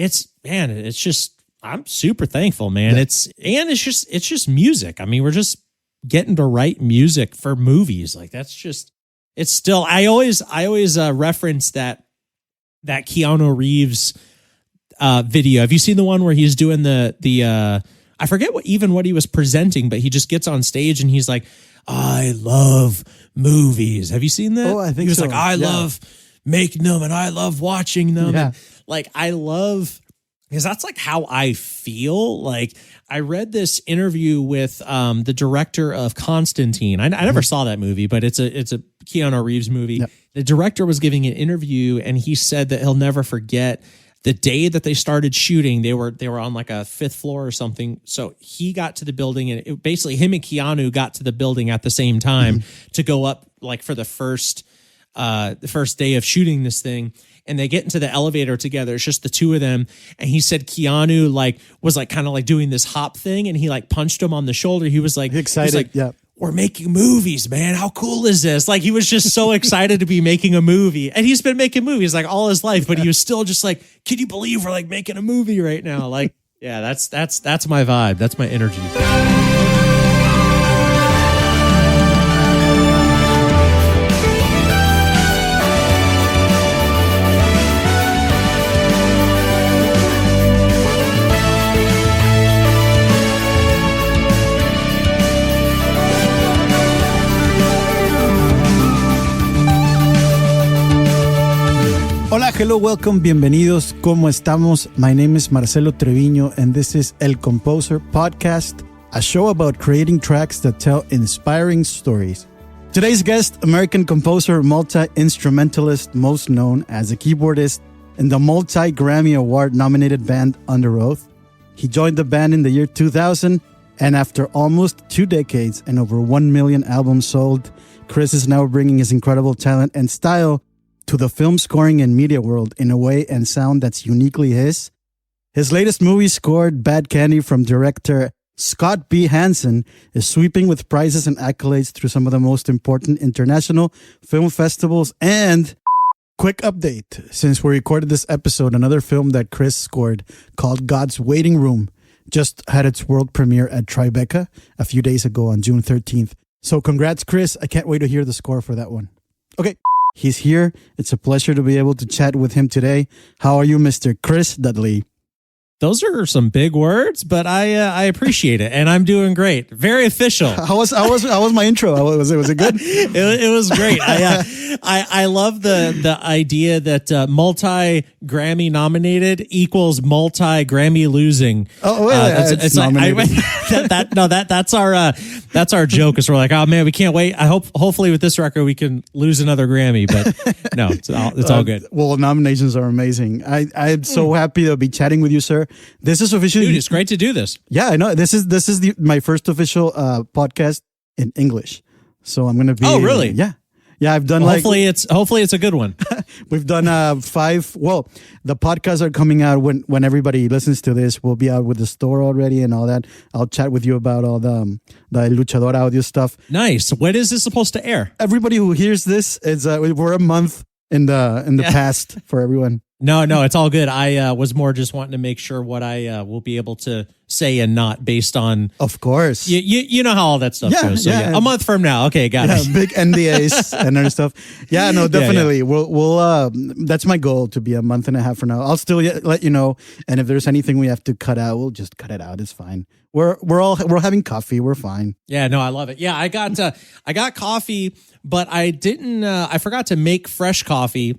it's just, I'm super thankful, man. Yeah. It's just music. I mean, we're just getting to write music for movies. Like that's just, it's still, I always reference that Keanu Reeves video. Have you seen the one where he's doing the I forget what he was presenting, but he just gets on stage and he's like, I love movies. Have you seen that? Oh, I think he was so. like, I love making them and I love watching them. Yeah. And like, I love, because that's like how I feel. Like I read this interview with the director of Constantine. I never saw that movie, but it's a Keanu Reeves movie. Yep. The director was giving an interview and he said that he'll never forget the day that they started shooting. They were on like a 5th floor or something. So he got to the building and basically him and Keanu got to the building at the same time to go up like for the first day of shooting this thing. And they get into the elevator together. It's just the two of them. And he said Keanu was kind of doing this hop thing and he punched him on the shoulder. He was like excited. Yeah. We're making movies, man. How cool is this? Like he was just so excited to be making a movie. And he's been making movies like all his life, but he was still just like, can you believe we're making a movie right now? Like, yeah, that's my vibe. That's my energy. Hola, hello, welcome, bienvenidos, ¿cómo estamos? My name is Marcelo Treviño and this is El Composer Podcast, a show about creating tracks that tell inspiring stories. Today's guest, American composer, multi-instrumentalist, most known as a keyboardist in the multi-Grammy Award nominated band Underoath. He joined the band in the year 2000 and after almost 2 decades and over 1 million albums sold, Chris is now bringing his incredible talent and style to the film scoring and media world in a way and sound that's uniquely his. His latest movie, scored Bad Candy from director Scott B. Hansen, is sweeping with prizes and accolades through some of the most important international film festivals. And quick update, since we recorded this episode, another film that Chris scored called God's Waiting Room just had its world premiere at Tribeca a few days ago on June 13th. So congrats, Chris. I can't wait to hear the score for that one. Okay. He's here. It's a pleasure to be able to chat with him today. How are you, Mr. Chris Dudley? Those are some big words, but I appreciate it, and I'm doing great. Very official. How was my intro? Was it good? It was great. I love the idea that multi-Grammy nominated equals multi-Grammy losing. Oh, it's nominated. That's our joke. Is we're like, oh man, we can't wait. Hopefully with this record we can lose another Grammy, but no, it's all good. Well, nominations are amazing. I'm so happy to be chatting with you, sir. This is officially. Dude, it's great to do this. Yeah, I know. This is my first official podcast in English. So I'm gonna be. Oh, really? Yeah. I've done hopefully it's a good one. We've done 5. Well, the podcasts are coming out when everybody listens to this. We'll be out with the store already and all that. I'll chat with you about all the Luchador audio stuff. Nice. When is this supposed to air? Everybody who hears this is we're a month in the past for everyone. No, it's all good. I was more just wanting to make sure what I will be able to say and not based on. Of course. You know how all that stuff goes. So a month from now. Okay, got it. Big NDAs and other stuff. Yeah, no, definitely. Yeah. We'll that's my goal, to be a month and a half from now. I'll still let you know. And if there's anything we have to cut out, we'll just cut it out. It's fine. We're having coffee. We're fine. Yeah, no, I love it. Yeah, I got coffee, but I didn't. I forgot to make fresh coffee.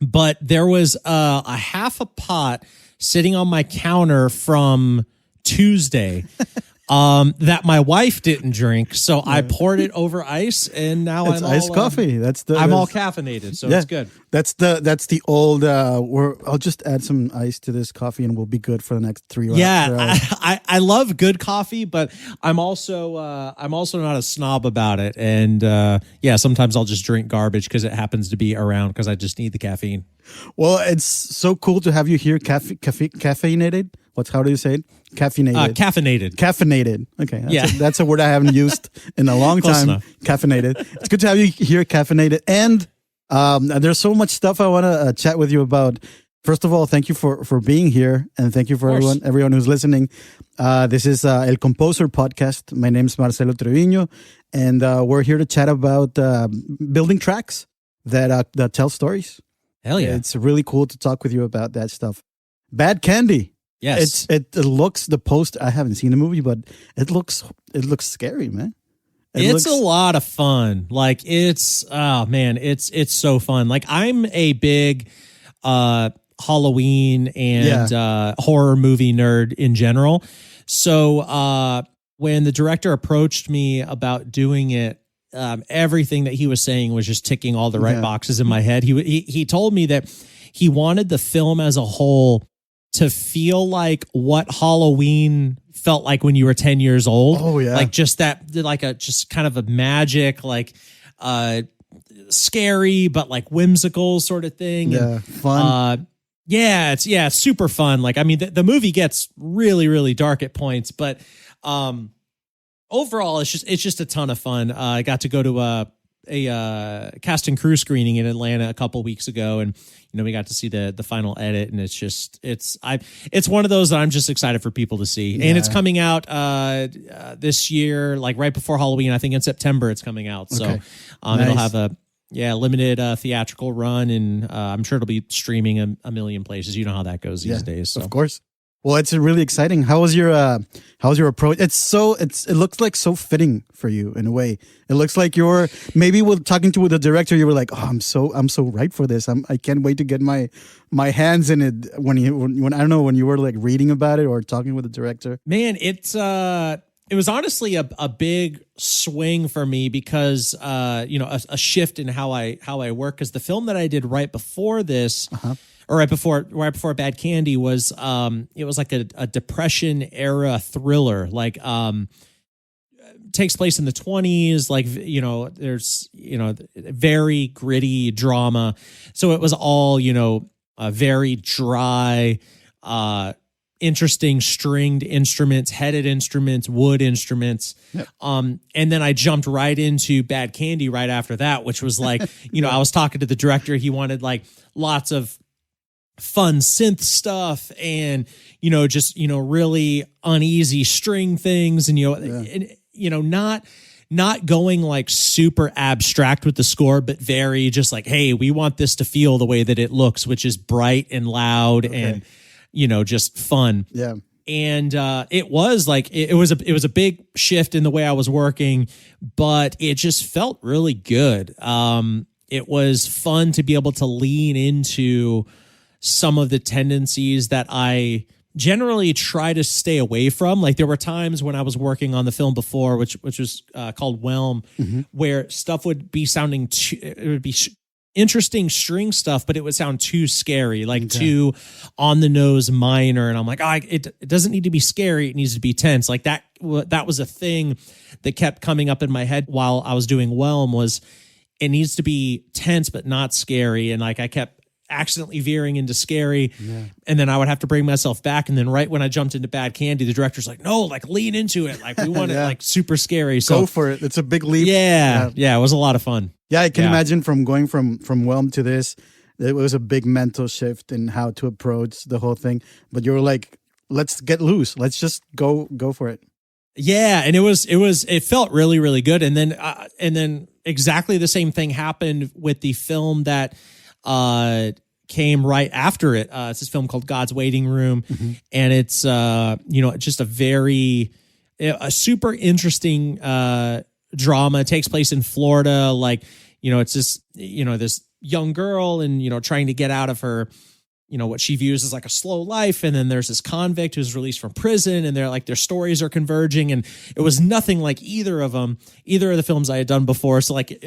But there was a half a pot sitting on my counter from Tuesday that my wife didn't drink, so I poured it over ice, and now it's iced coffee. I'm all caffeinated, so it's good. That's the old. I'll just add some ice to this coffee, and we'll be good for the next 3 hours. Yeah, I love good coffee, but I'm also not a snob about it, and sometimes I'll just drink garbage because it happens to be around because I just need the caffeine. Well, it's so cool to have you here. Caffeinated. How do you say it? Caffeinated. Caffeinated. Okay. That's a word I haven't used in a long time. Enough. Caffeinated. It's good to have you here, caffeinated. And there's so much stuff I want to chat with you about. First of all, thank you for being here, and thank you for everyone who's listening. This is El Composer podcast. My name is Marcelo Treviño, and we're here to chat about building tracks that tell stories. Hell yeah! It's really cool to talk with you about that stuff. Bad Candy. Yes, it looks, the post. I haven't seen the movie, but it looks scary, man. It's a lot of fun. Like it's it's so fun. Like I'm a big Halloween and horror movie nerd in general. So when the director approached me about doing it, everything that he was saying was just ticking all the right boxes in my head. He told me that he wanted the film as a whole to feel like what Halloween felt like when you were 10 years old. Oh yeah. Like just just kind of a magic, like scary, but like whimsical sort of thing. Yeah. Fun. It's super fun. Like, I mean, the movie gets really, really dark at points, but overall it's just a ton of fun. I got to go to a cast and crew screening in Atlanta a couple weeks ago, and we got to see the final edit, and it's one of those that I'm just excited for people to see. And it's coming out this year, like right before Halloween. I think in September it's coming out. So it'll have a limited theatrical run, and I'm sure it'll be streaming a million places. You know how that goes these days. So. Of course. Well, it's really exciting. How was your approach? It looks like so fitting for you in a way. It looks like you're maybe talking to the director. You were like, oh, I'm so right for this. I can't wait to get my hands in it. When I don't know, when you were like reading about it or talking with the director. Man, it was honestly a big swing for me because a shift in how I work, because the film that I did right before this. Or right before Bad Candy was it was like a Depression era thriller, like takes place in the 20s, like there's very gritty drama. So it was all very dry, interesting stringed instruments, headed instruments, wood instruments. Yep. And then I jumped right into Bad Candy right after that, which was like, I was talking to the director. He wanted like lots of fun synth stuff and just really uneasy string things, and not going like super abstract with the score, but very just like, hey, we want this to feel the way that it looks, which is bright and loud and just fun. Yeah. And it was like it was a big shift in the way I was working, but it just felt really good. It was fun to be able to lean into some of the tendencies that I generally try to stay away from. Like there were times when I was working on the film before, which was called Whelm, where stuff would be sounding it would be interesting string stuff, but it would sound too scary, like too on the nose minor. And I'm like, it doesn't need to be scary. It needs to be tense. Like that was a thing that kept coming up in my head while I was doing Whelm, was it needs to be tense, but not scary. And like I kept accidentally veering into scary, and then I would have to bring myself back. And then right when I jumped into Bad Candy, the director's like, no, like lean into it. Like we want it like super scary. So go for it. It's a big leap. Yeah. It was a lot of fun. Yeah. I can imagine from going from Whelm to this, it was a big mental shift in how to approach the whole thing. But you were like, let's get loose. Let's just go for it. Yeah. And it felt really, really good. And then exactly the same thing happened with the film that, came right after it. It's this film called God's Waiting Room, and it's just a super interesting drama. It takes place in Florida. Like it's this this young girl and trying to get out of her what she views as like a slow life, and then there's this convict who's released from prison, and their stories are converging, and it was nothing like either of the films I had done before. So like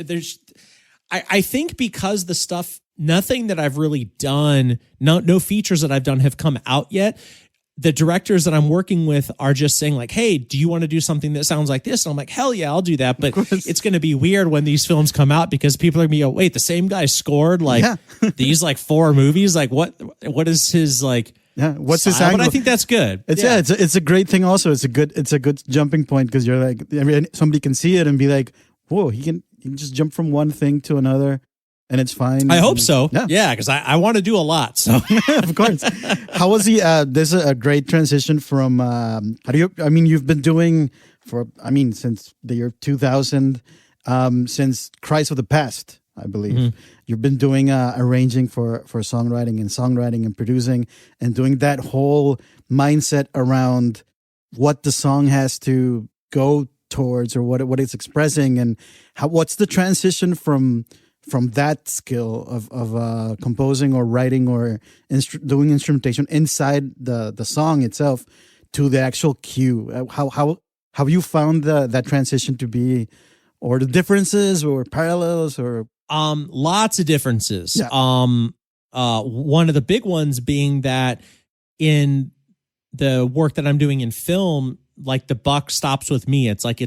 I think because the stuff, nothing that I've really done, no features that I've done have come out yet. The directors that I'm working with are just saying like, hey, do you want to do something that sounds like this? And I'm like, hell yeah, I'll do that. But it's going to be weird when these films come out, because people are going to be, oh, wait, the same guy scored like these like 4 movies. Like what is his like, what's style? his angle? But I think that's good. It's a great thing also. It's a good jumping point, because you're like, somebody can see it and be like, whoa, he can just jump from one thing to another. and it's fine. I hope so. Yeah, because I want to do a lot. So of course. How was this is a great transition from you've been doing since the year 2000, since Cries of the Past, I believe. You've been doing arranging for songwriting and producing, and doing that whole mindset around what the song has to go towards, or what it's expressing, and what's the transition from that skill of composing or writing or doing instrumentation inside the song itself to the actual cue. How have you found that transition to be, or the differences or parallels, or lots of differences. Yeah. One of the big ones being that in the work that I'm doing in film, like the buck stops with me. It's like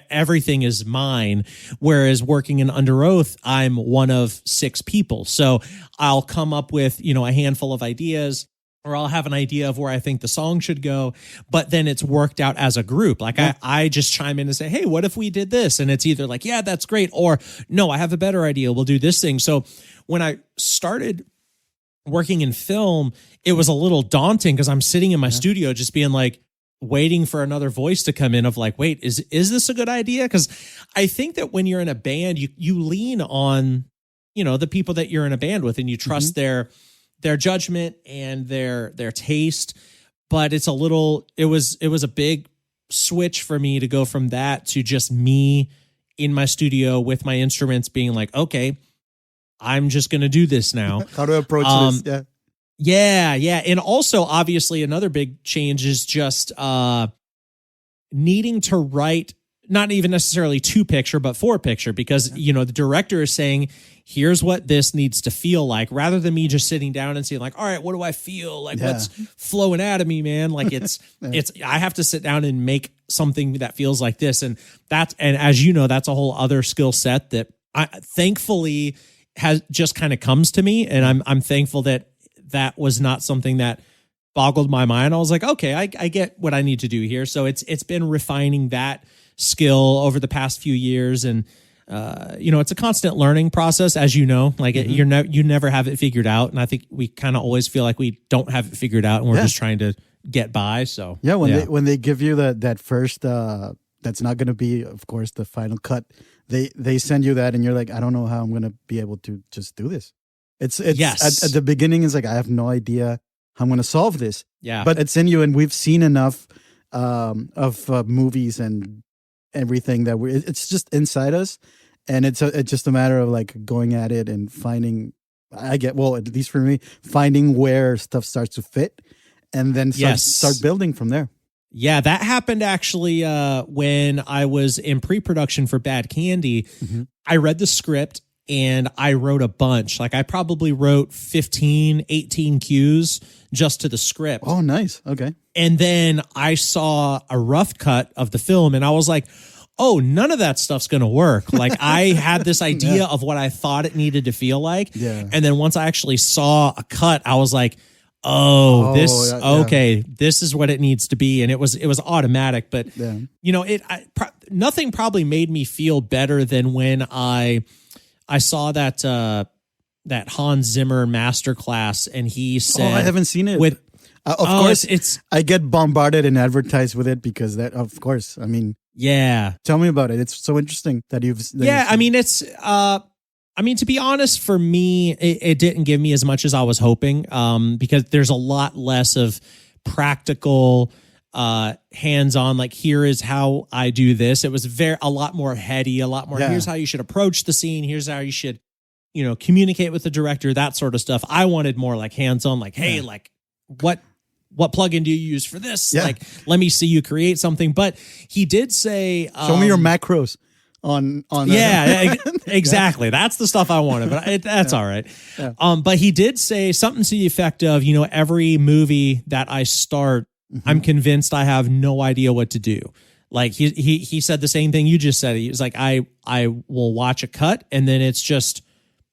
everything is mine. Whereas working in Underoath, I'm one of 6 people. So I'll come up with, a handful of ideas, or I'll have an idea of where I think the song should go, but then it's worked out as a group. Like I just chime in and say, hey, what if we did this? And it's either like, yeah, that's great, or no, I have a better idea. We'll do this thing. So when I started working in film, it was a little daunting because I'm sitting in my studio just being like, waiting for another voice to come in of like, wait, is this a good idea? Because I think that when you're in a band, you lean on, the people that you're in a band with, and you trust their judgment and their taste. But it was a big switch for me to go from that to just me in my studio with my instruments being like, okay, I'm just going to do this now. How to approach this. Yeah. And also, obviously, another big change is just needing to write, not even necessarily 2-picture, but 4-picture, because, the director is saying, here's what this needs to feel like, rather than me just sitting down and saying like, all right, what do I feel? Like, what's flowing out of me, man? Like I have to sit down and make something that feels like this. And as you know, that's a whole other skill set that thankfully has just kind of comes to me. And I'm thankful that was not something that boggled my mind. I was like, okay, I get what I need to do here. So it's been refining that skill over the past few years. And, it's a constant learning process, as you know, like you never have it figured out. And I think we kind of always feel like we don't have it figured out and we're just trying to get by. So when they give you that first, that's not going to be, of course, the final cut. They send you that and you're like, I don't know how I'm going to be able to just do this. It's yes. At the beginning, it's like, I have no idea how I'm going to solve this. Yeah. But it's in you, and we've seen enough of movies and everything that it's just inside us, and it's just a matter of like going at it and finding. At least for me, finding where stuff starts to fit, and then start building from there. Yeah, that happened actually when I was in pre-production for Bad Candy. I read the script. And I wrote a bunch. Like I probably wrote 15, 18 cues just to the script. Oh, nice. Okay. And then I saw a rough cut of the film and I was like, oh, none of that stuff's going to work. Like I had this idea of what I thought it needed to feel like. Yeah. And then once I actually saw a cut, I was like, this is what it needs to be. And it was automatic, but nothing probably made me feel better than when I saw that Hans Zimmer masterclass, and he said, I haven't seen it. Of course, I get bombarded and advertised with it because of course, I mean, yeah. Tell me about it. It's so interesting that you've. I mean, it's. To be honest, for me, it didn't give me as much as I was hoping, because there's a lot less of practical, hands-on, like here is how I do this. It was a lot more heady, a lot more here's how you should approach the scene, here's how you should communicate with the director, that sort of stuff. I wanted more like hands-on, like hey, like what plugin do you use for this? Like let me see you create something. But he did say show me your macros on exactly. That's the stuff I wanted, but that's all right. But he did say something to the effect of every movie that I start, I'm convinced I have no idea what to do. Like he said the same thing you just said. He was like, I will watch a cut and then it's just,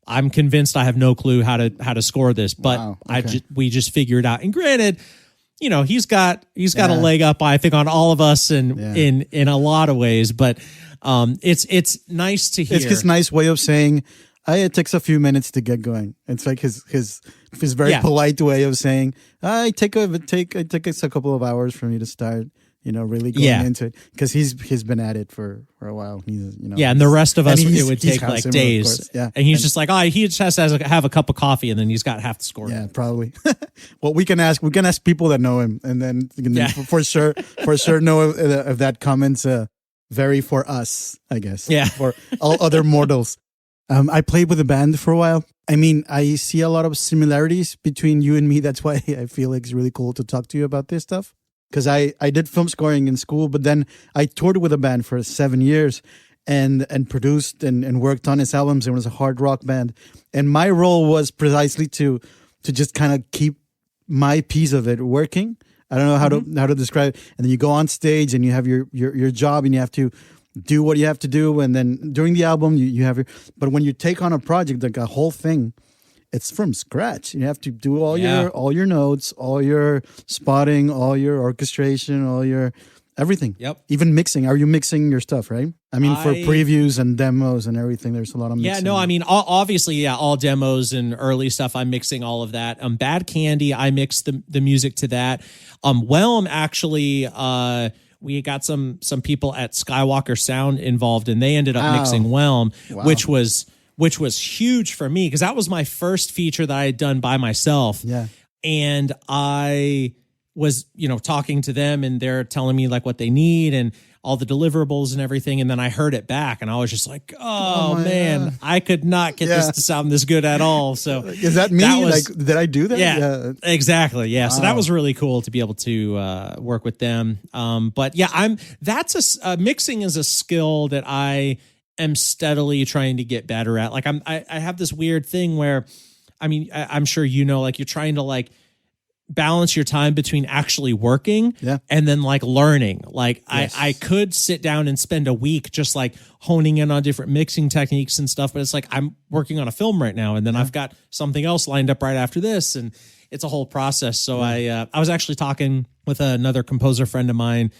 I'm convinced I have no clue how to score this, but we just figure it out. And granted, he's got a leg up, I think, on all of us in a lot of ways, but it's nice to hear. It's his nice way of saying, It takes a few minutes to get going. It's like his very polite way of saying, it takes a couple of hours for me to start, really going into it, because he's been at it for a while. He's, and the rest of us, it would take like Zimmer, days. Yeah. And he's just like, he just has to have a cup of coffee, and then he's got half the score. Yeah, probably. Well, we can ask people that know him, and then for sure know if that comment's very for us, I guess. Yeah. For all other mortals. I played with a band for a while. I mean, I see a lot of similarities between you and me. That's why I feel like it's really cool to talk to you about this stuff. Because I did film scoring in school, but then I toured with a band for 7 years and produced and worked on his albums. It was a hard rock band. And my role was precisely to just kind of keep my piece of it working. I don't know how to describe it. And then you go on stage and you have your job and you have to do what you have to do. And then during the album, you have but when you take on a project, like a whole thing, it's from scratch. You have to do all your notes, all your spotting, all your orchestration, all your everything. Yep. Even mixing. Are you mixing your stuff, right? I mean, for previews and demos and everything, there's a lot of mixing. Yeah, no, I mean, obviously, all demos and early stuff, I'm mixing all of that. Bad Candy, I mixed the music to that. Whelm, actually, we got some people at Skywalker Sound involved, and they ended up mixing Whelm, which was huge for me, because that was my first feature that I had done by myself. Yeah. And I was, talking to them, and they're telling me like what they need and all the deliverables and everything. And then I heard it back, and I was just like, oh man, I could not get this to sound this good at all. So is that me? Did I do that? Yeah, exactly. Yeah. Wow. So that was really cool to be able to work with them. But yeah, mixing is a skill that I am steadily trying to get better at. Like I have this weird thing where, I mean, I'm sure like you're trying to like balance your time between actually working and then like learning. Like I could sit down and spend a week just like honing in on different mixing techniques and stuff, but it's like I'm working on a film right now, and then I've got something else lined up right after this, and it's a whole process. So I was actually talking with another composer friend of mine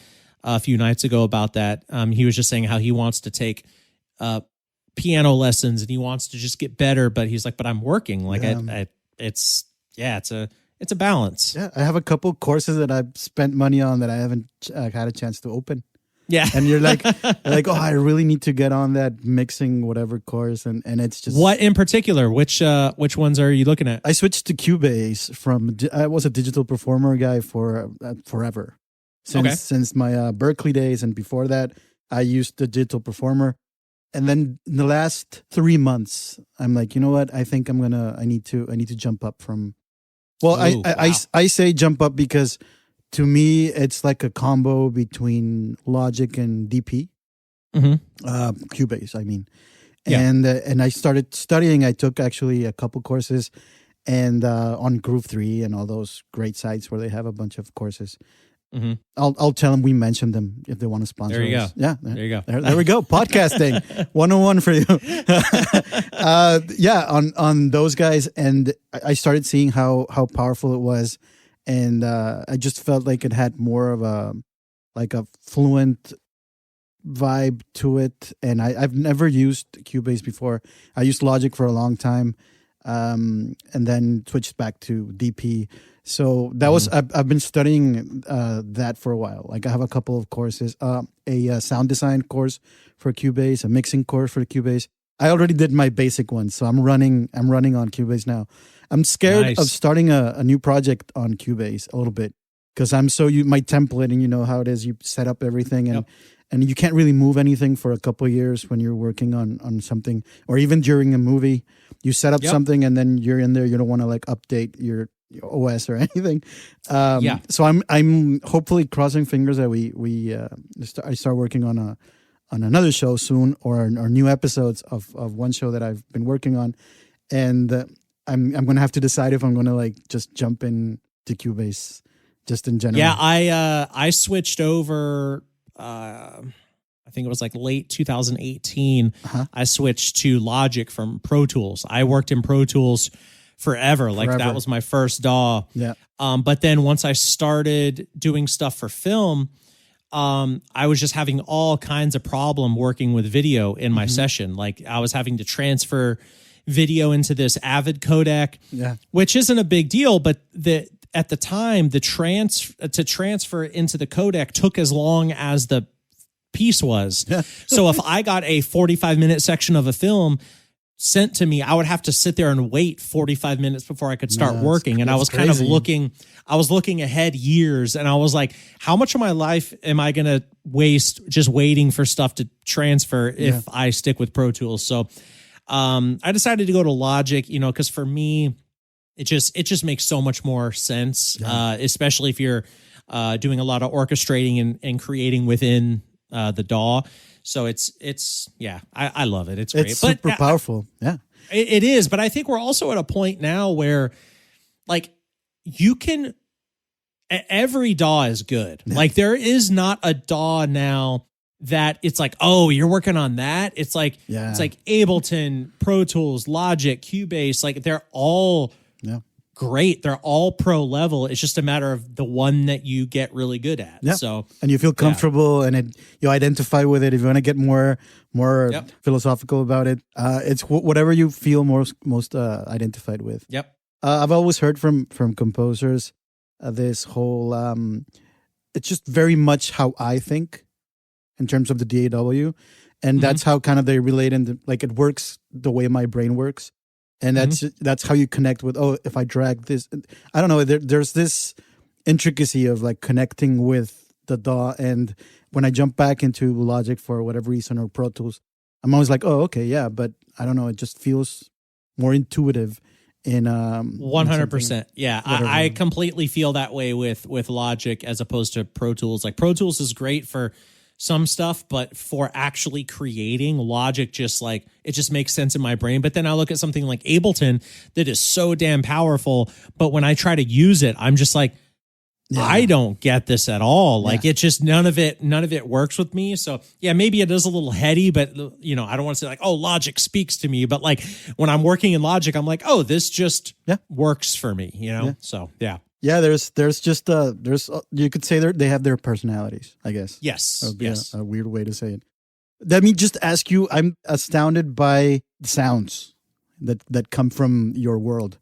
a few nights ago about that. He was just saying how he wants to take piano lessons and he wants to just get better, but he's like, but I'm working. Like it's a balance. Yeah, I have a couple courses that I've spent money on that I haven't had a chance to open. Yeah. And you're like, oh, I really need to get on that mixing whatever course. And it's just... What in particular? Which ones are you looking at? I switched to Cubase I was a digital performer guy for forever. Since my Berkeley days. And before that, I used the digital performer. And then in the last 3 months, I'm like, you know what? I think I need to jump up from... Well, I say jump up because to me, it's like a combo between Logic and DP. Cubase, I mean. Yeah. And I started studying. I took actually a couple courses and on Groove 3 and all those great sites where they have a bunch of courses. Mm-hmm. I'll tell them we mentioned them if they want to sponsor us. There you us. go. Yeah. There you go. There we go. Podcasting 101 for you. On those guys. And I started seeing how powerful it was. And I just felt like it had more of a fluent vibe to it. And I've never used Cubase before. I used Logic for a long time. And then switched back to DP. So that was I've been studying that for a while. Like I have a couple of courses, a sound design course for Cubase, a mixing course for Cubase. I already did my basic one, so I'm running on Cubase now. I'm scared of starting a new project on Cubase a little bit because I'm so my template, and you know how it is. You set up everything and you can't really move anything for a couple of years when you're working on something, or even during a movie. You set up something and then you're in there. You don't want to like update your OS or anything. So I'm hopefully crossing fingers that I start working on another show soon, or new episodes of one show that I've been working on, and I'm gonna have to decide if I'm gonna like just jump in to Cubase just in general. Yeah, I switched over. I think it was like late 2018. I switched to Logic from Pro Tools. I worked in Pro Tools forever. Like that was my first DAW. Yeah. But then once I started doing stuff for film, I was just having all kinds of problem working with video in my session. Like I was having to transfer video into this Avid codec, which isn't a big deal, but at the time, to transfer into the codec took as long as the piece was. So if I got a 45-minute section of a film sent to me, I would have to sit there and wait 45 minutes before I could start working. And I was kind of looking ahead years, and I was like, how much of my life am I going to waste just waiting for stuff to transfer if I stick with Pro Tools? So I decided to go to Logic, because for me, it just makes so much more sense, especially if you're doing a lot of orchestrating and creating within the DAW. So I love it. It's great. It's super powerful. Yeah, it is. But I think we're also at a point now where, like, you can. Every DAW is good. Yeah. Like, there is not a DAW now that it's like, oh, you're working on that. It's like it's like Ableton, Pro Tools, Logic, Cubase. Like, they're all great. They're all pro level. It's just a matter of the one that you get really good at. Yeah. So, and you feel comfortable and you identify with it. If you want to get more philosophical about it, it's whatever you feel most identified with. Yep. I've always heard from composers this whole it's just very much how I think in terms of the DAW, and that's how kind of they relate, and like it works the way my brain works. And that's how you connect with, if I drag this, I don't know, there's this intricacy of like connecting with the DAW. And when I jump back into Logic for whatever reason, or Pro Tools, I'm always like, oh, okay, yeah, but I don't know, it just feels more intuitive in 100%. Yeah, I completely feel that way with Logic as opposed to Pro Tools. Like, Pro Tools is great for some stuff, but for actually creating, Logic just makes sense in my brain. But then I look at something like Ableton that is so damn powerful, but when I try to use it, I'm just like, I don't get this at all. Like, it just, none of it works with me. So yeah, maybe it is a little heady, but I don't want to say like, oh, Logic speaks to me, but like when I'm working in Logic, I'm like, oh, this just works for me, So yeah. Yeah, there's just you could say they have their personalities, I guess. Yes. That would be a weird way to say it. Let me just ask you, I'm astounded by the sounds that come from your world.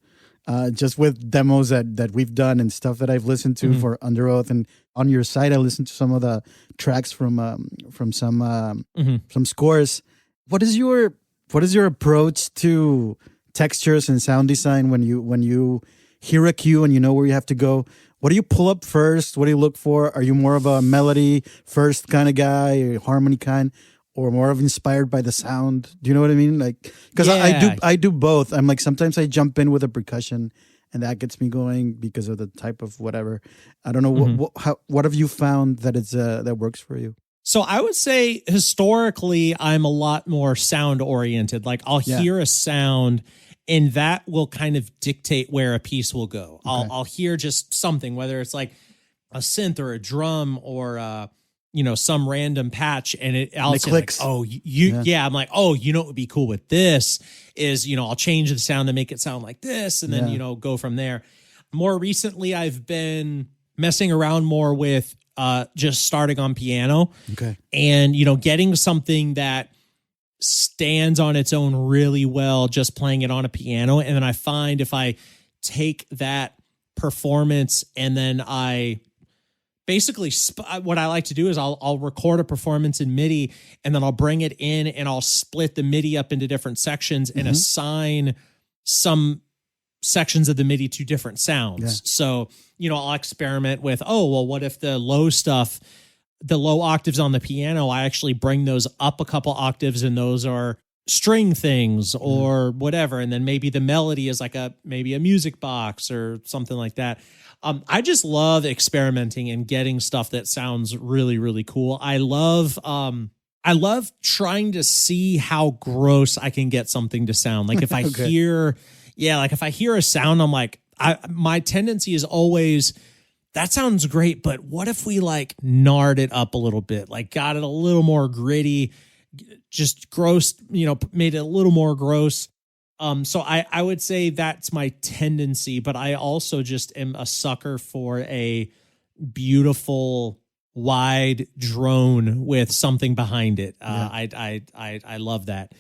Just with demos that we've done and stuff that I've listened to for Underoath, and on your site I listened to some of the tracks from some scores. What is your approach to textures and sound design when you hear a cue and you know where you have to go? What do you pull up first? What do you look for? Are you more of a melody first kind of guy, or harmony kind, or more of inspired by the sound? Do you know what I mean? Like, because I do both. I'm like, sometimes I jump in with a percussion and that gets me going because of the type of whatever. I don't know. What have you found that that works for you? So I would say historically, I'm a lot more sound oriented. Like, I'll hear a sound, and that will kind of dictate where a piece will go. Okay. I'll hear just something, whether it's like a synth or a drum or some random patch, and I'll say clicks. Like, I'm like, oh, what would be cool with this is, I'll change the sound to make it sound like this, and then go from there. More recently, I've been messing around more with just starting on piano, and getting something that stands on its own really well, just playing it on a piano. And then I find if I take that performance and then I basically what I like to do is I'll record a performance in MIDI, and then I'll bring it in and I'll split the MIDI up into different sections and assign some sections of the MIDI to different sounds. Yeah. So, I'll experiment with, what if the low octaves on the piano, I actually bring those up a couple octaves, and those are string things or whatever. And then maybe the melody is like maybe a music box or something like that. I just love experimenting and getting stuff that sounds really, really cool. I love trying to see how gross I can get something to sound. Like, if I hear a sound, I'm like, my tendency is always, that sounds great, but what if we like gnarred it up a little bit, like got it a little more gritty, just gross, made it a little more gross. So I would say that's my tendency, but I also just am a sucker for a beautiful wide drone with something behind it. I love that.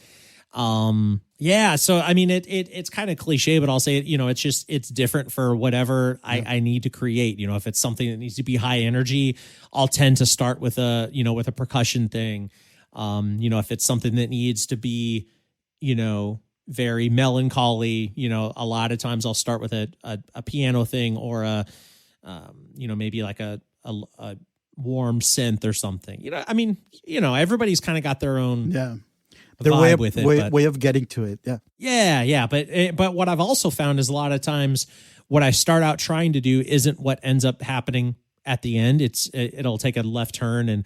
Yeah. So, I mean, it's kind of cliche, but I'll say it, it's different for whatever I need to create. If it's something that needs to be high energy, I'll tend to start with with a percussion thing. If it's something that needs to be, very melancholy, a lot of times I'll start with a piano thing or maybe like a warm synth or something. Everybody's kind of got their own their vibe way of getting to it. Yeah. But what I've also found is a lot of times what I start out trying to do isn't what ends up happening at the end. It'll take a left turn, and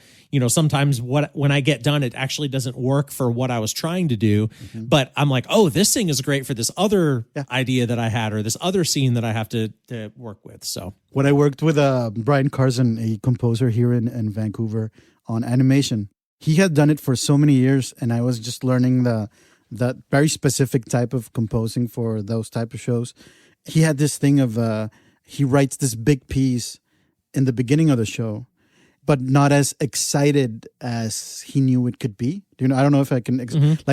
sometimes when I get done, it actually doesn't work for what I was trying to do. Mm-hmm. But I'm like, oh, this thing is great for this other idea that I had, or this other scene that I have to work with. So when I worked with Brian Carson, a composer here in Vancouver, on animation, he had done it for so many years, and I was just learning that very specific type of composing for those type of shows. He had this thing of he writes this big piece in the beginning of the show, but not as excited as he knew it could be. I don't know if I can it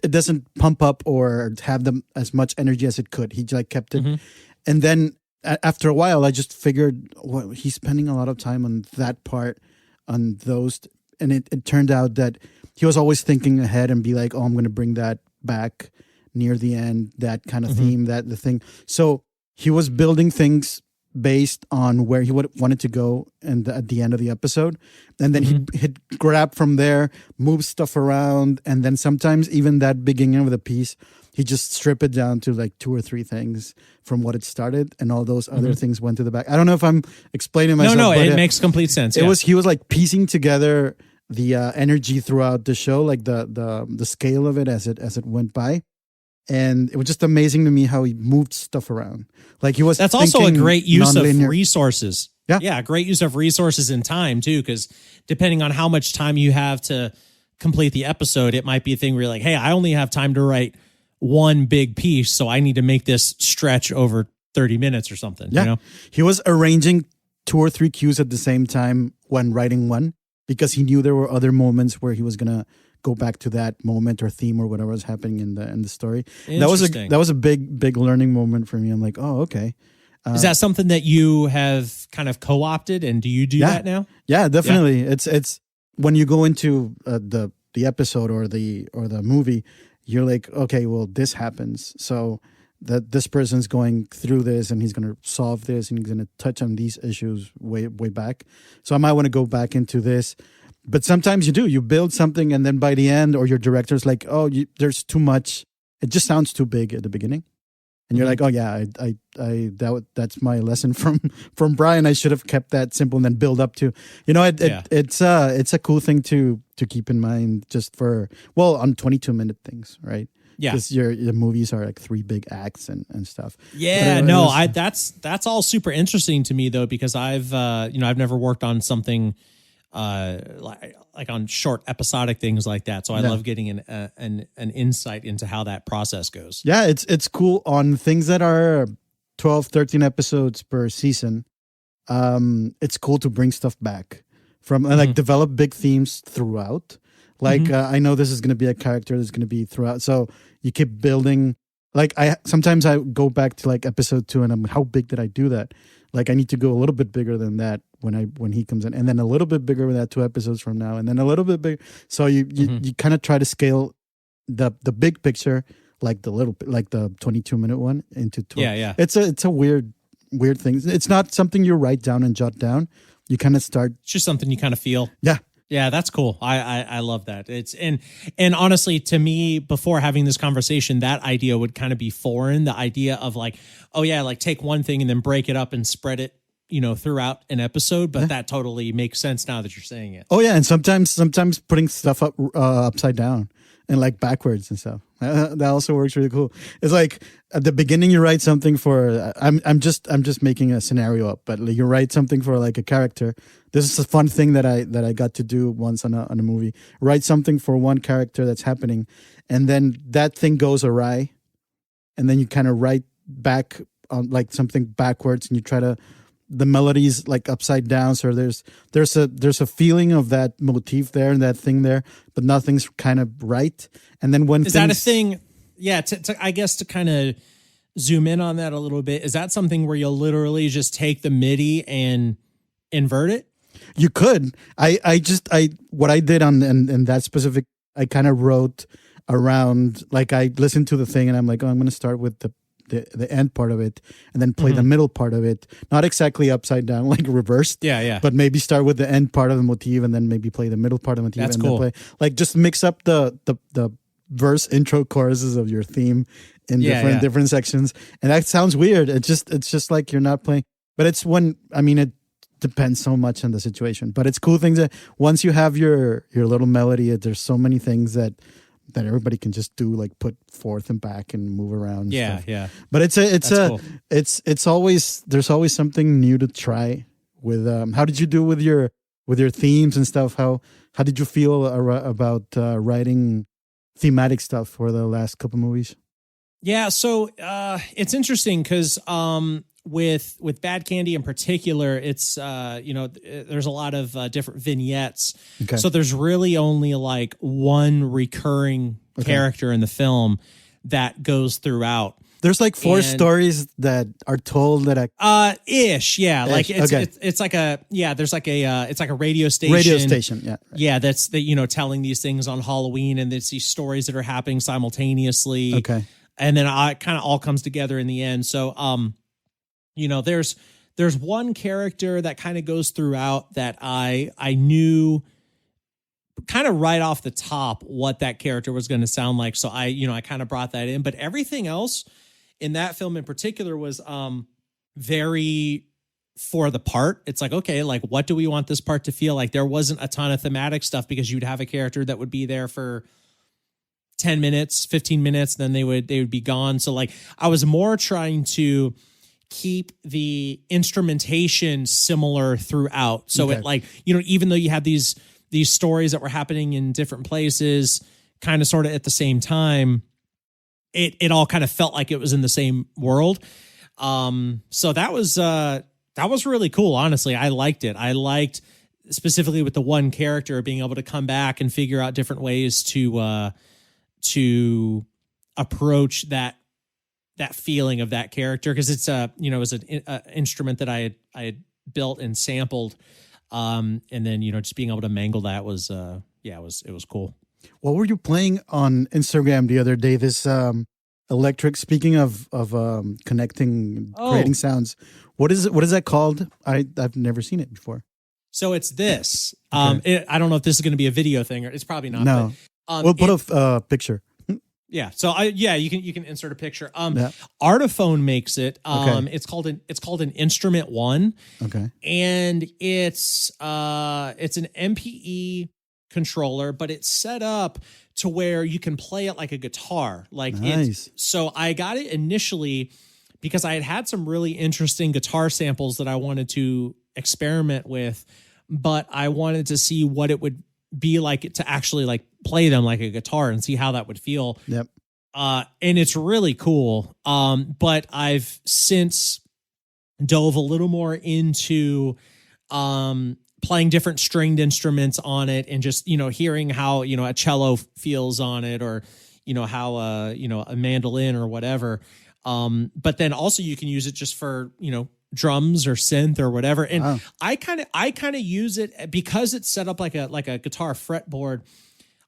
doesn't pump up or have them as much energy as it could. He kept it. Mm-hmm. And then after a while, I just figured, well, he's spending a lot of time on that part, on those. And it turned out that he was always thinking ahead and be like, oh, I'm going to bring that back near the end, that kind of theme, that the thing. So he was building things based on where he wanted to go and at the end of the episode. And then he'd grab from there, move stuff around. And then sometimes even that beginning of the piece, he just strip it down to like 2 or 3 things from what it started. And all those other things went to the back. I don't know if I'm explaining myself. No, it makes complete sense. He was like piecing together the energy throughout the show, like the scale of it as it went by. And it was just amazing to me how he moved stuff around. Like he was. That's also a great use of resources. Yeah, great use of resources and time too. Because depending on how much time you have to complete the episode, it might be a thing where you're like, "Hey, I only have time to write one big piece, so I need to make this stretch over 30 minutes or something." Yeah, he was arranging 2 or 3 cues at the same time when writing one, because he knew there were other moments where he was gonna go back to that moment or theme or whatever was happening in the story. That was a big learning moment for me. I'm like, oh, okay. Is that something that you have kind of co-opted, and do you do that now? Yeah, definitely. Yeah. It's when you go into the episode or the movie, you're like, okay, well, this happens, so that this person's going through this and he's going to solve this and he's going to touch on these issues way back. So I might want to go back into this. But sometimes you build something, and then by the end, or your director's like, oh, there's too much. It just sounds too big at the beginning. And you're like, oh yeah, that's my lesson from Brian. I should have kept that simple and then build up to, it's a cool thing to keep in mind just for, on 22-minute things, right? Yeah, because your movies are like 3 big acts and stuff. Yeah, that's all super interesting to me though, because I've never worked on something like on short episodic things like that. So I love getting an insight into how that process goes. Yeah, it's cool on things that are 12, 13 episodes per season. It's cool to bring stuff back from like develop big themes throughout. Like I know this is going to be a character that's going to be throughout. So you keep building. Like sometimes I go back to like episode 2 and I'm, how big did I do that? Like I need to go a little bit bigger than that when he comes in, and then a little bit bigger with that 2 episodes from now, and then a little bit bigger. So you kind of try to scale the big picture, like the 22-minute one into 12. Yeah. It's a weird thing. It's not something you write down and jot down. You kind of start. It's just something you kind of feel. Yeah. Yeah, that's cool. I love that. It's and honestly, to me, before having this conversation, that idea would kind of be foreign. The idea of like, oh yeah, like take one thing and then break it up and spread it, throughout an episode. But that totally makes sense now that you're saying it. Oh yeah, and sometimes putting stuff up upside down and like backwards and stuff. That also works really cool. It's like at the beginning you write something for. I'm just making a scenario up, but you write something for like a character. This is a fun thing that I got to do once on a movie. Write something for one character that's happening, and then that thing goes awry, and then you kind of write back on like something backwards, and you try to the melodies like upside down, so there's a feeling of that motif there and that thing there, but nothing's kind of right. And then when is that a thing? Yeah, I guess to kind of zoom in on that a little bit, is that something where you'll literally just take the MIDI and invert it? You could. What I did in that specific, I kind of wrote around, like I listened to the thing and I'm like, oh, I'm going to start with the end part of it and then play the middle part of it. Not exactly upside down, like reversed. Yeah. But maybe start with the end part of the motif and then maybe play the middle part of the motif. That's and cool. Then play, like just mix up the verse, intro, choruses of your theme in different sections. And that sounds weird. It's just like you're not playing. But it's it depends so much on the situation. But it's cool things that once you have your little melody, there's so many things that everybody can just do, like put forth and back and move around. Yeah, stuff. yeah. But cool. it's always, there's always something new to try with. How did you do with your themes and stuff? How did you feel about writing thematic stuff for the last couple movies? Yeah, so it's interesting because with Bad Candy in particular, it's there's a lot of different vignettes. Okay. So there's really only like one recurring character in the film that goes throughout. There's like four stories that are told that ish, yeah. Like it's like a there's like a it's like a radio station. Yeah. Right. Yeah, that's telling these things on Halloween, and it's these stories that are happening simultaneously. Okay. And then it kind of all comes together in the end. So there's one character that kind of goes throughout that I knew kind of right off the top what that character was going to sound like. So I kind of brought that in, but everything else in that film in particular was very for the part. It's like, okay, like what do we want this part to feel like? There wasn't a ton of thematic stuff because you'd have a character that would be there for 10 minutes, 15 minutes, then they would be gone. So like I was more trying to keep the instrumentation similar throughout. So it like, even though you had these stories that were happening in different places, kind of sort of at the same time, it all kind of felt like it was in the same world. So that was really cool. Honestly, I liked it. I liked specifically with the one character being able to come back and figure out different ways to approach that feeling of that character, because it's it was an instrument that I had built and sampled, and then just being able to mangle that was it was cool. What were you playing on Instagram the other day? This electric. Speaking of connecting, creating sounds. What is it? What is that called? I've never seen it before. So it's this. I don't know if this is going to be a video thing, or it's probably not. No. But, we'll put a picture. Yeah. So you can insert a picture. Artiphon makes it. It's called an Instrument One. Okay. And it's an MPE controller, but it's set up to where you can play it like a guitar. Like nice. So I got it initially because I had some really interesting guitar samples that I wanted to experiment with, but I wanted to see what it would be like to actually like play them like a guitar and see how that would feel. Yep. And it's really cool. But I've since dove a little more into playing different stringed instruments on it and just, hearing how, a cello feels on it, or, how a mandolin or whatever. But then also you can use it just for, drums or synth or whatever. And wow. I kind of use it because it's set up like a guitar fretboard.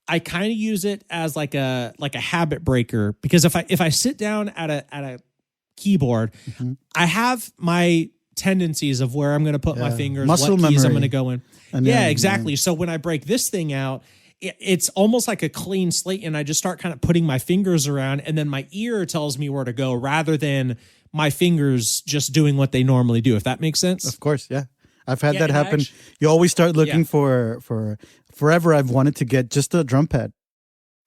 I kind of use it as like a habit breaker, because if I sit down at a keyboard, mm-hmm. I have my tendencies of where I'm going to put my fingers, muscle what keys memory. I'm going to go in. Exactly. So when I break this thing out, it's almost like a clean slate, and I just start kind of putting my fingers around, and then my ear tells me where to go rather than my fingers just doing what they normally do, if that makes sense. Of course, yeah. I've had that happen. You always start looking for forever. I've wanted to get just a drum pad,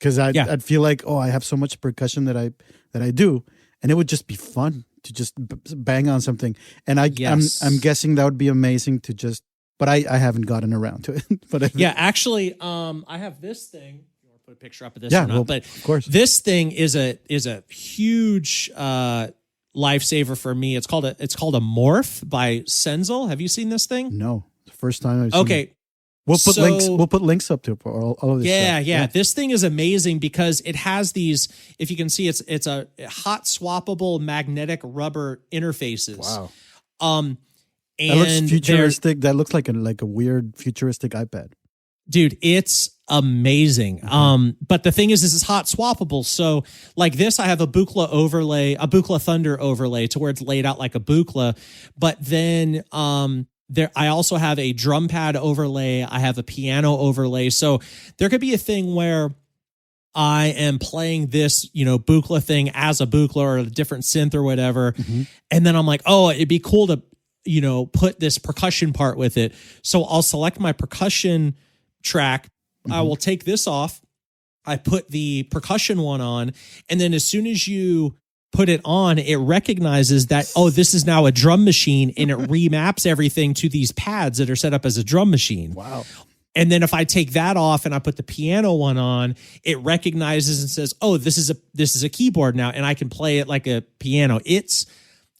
because I'd feel like, I have so much percussion that I do, and it would just be fun to just bang on something. And I'm guessing that would be amazing to just, but I haven't gotten around to it. But actually, I have this thing. You want to put a picture up of this or not? But of course, this thing is a huge lifesaver for me. It's called a Morph by Sencel. Have you seen this thing? No, the first time I've seen Okay. it. We'll put links up to all of this stuff. Yeah. This thing is amazing because it has these, if you can see, it's a hot swappable magnetic rubber interfaces. Wow. And that looks futuristic. That looks like a weird futuristic iPad. Dude, it's amazing. But the thing is it's hot swappable. So like this, I have a Buchla Thunder overlay to where it's laid out like a Buchla. But then I also have a drum pad overlay. I have a piano overlay. So there could be a thing where I am playing this, Buchla thing as a Buchla or a different synth or whatever. And then I'm like, oh, it'd be cool to, put this percussion part with it. So I'll select my percussion track. I will take this off. I put the percussion one on. And then as soon as you put it on, it recognizes that, oh, this is now a drum machine, and it remaps everything to these pads that are set up as a drum machine. Wow. And then if I take that off and I put the piano one on, it recognizes and says, oh, this is a keyboard now, and I can play it like a piano. It's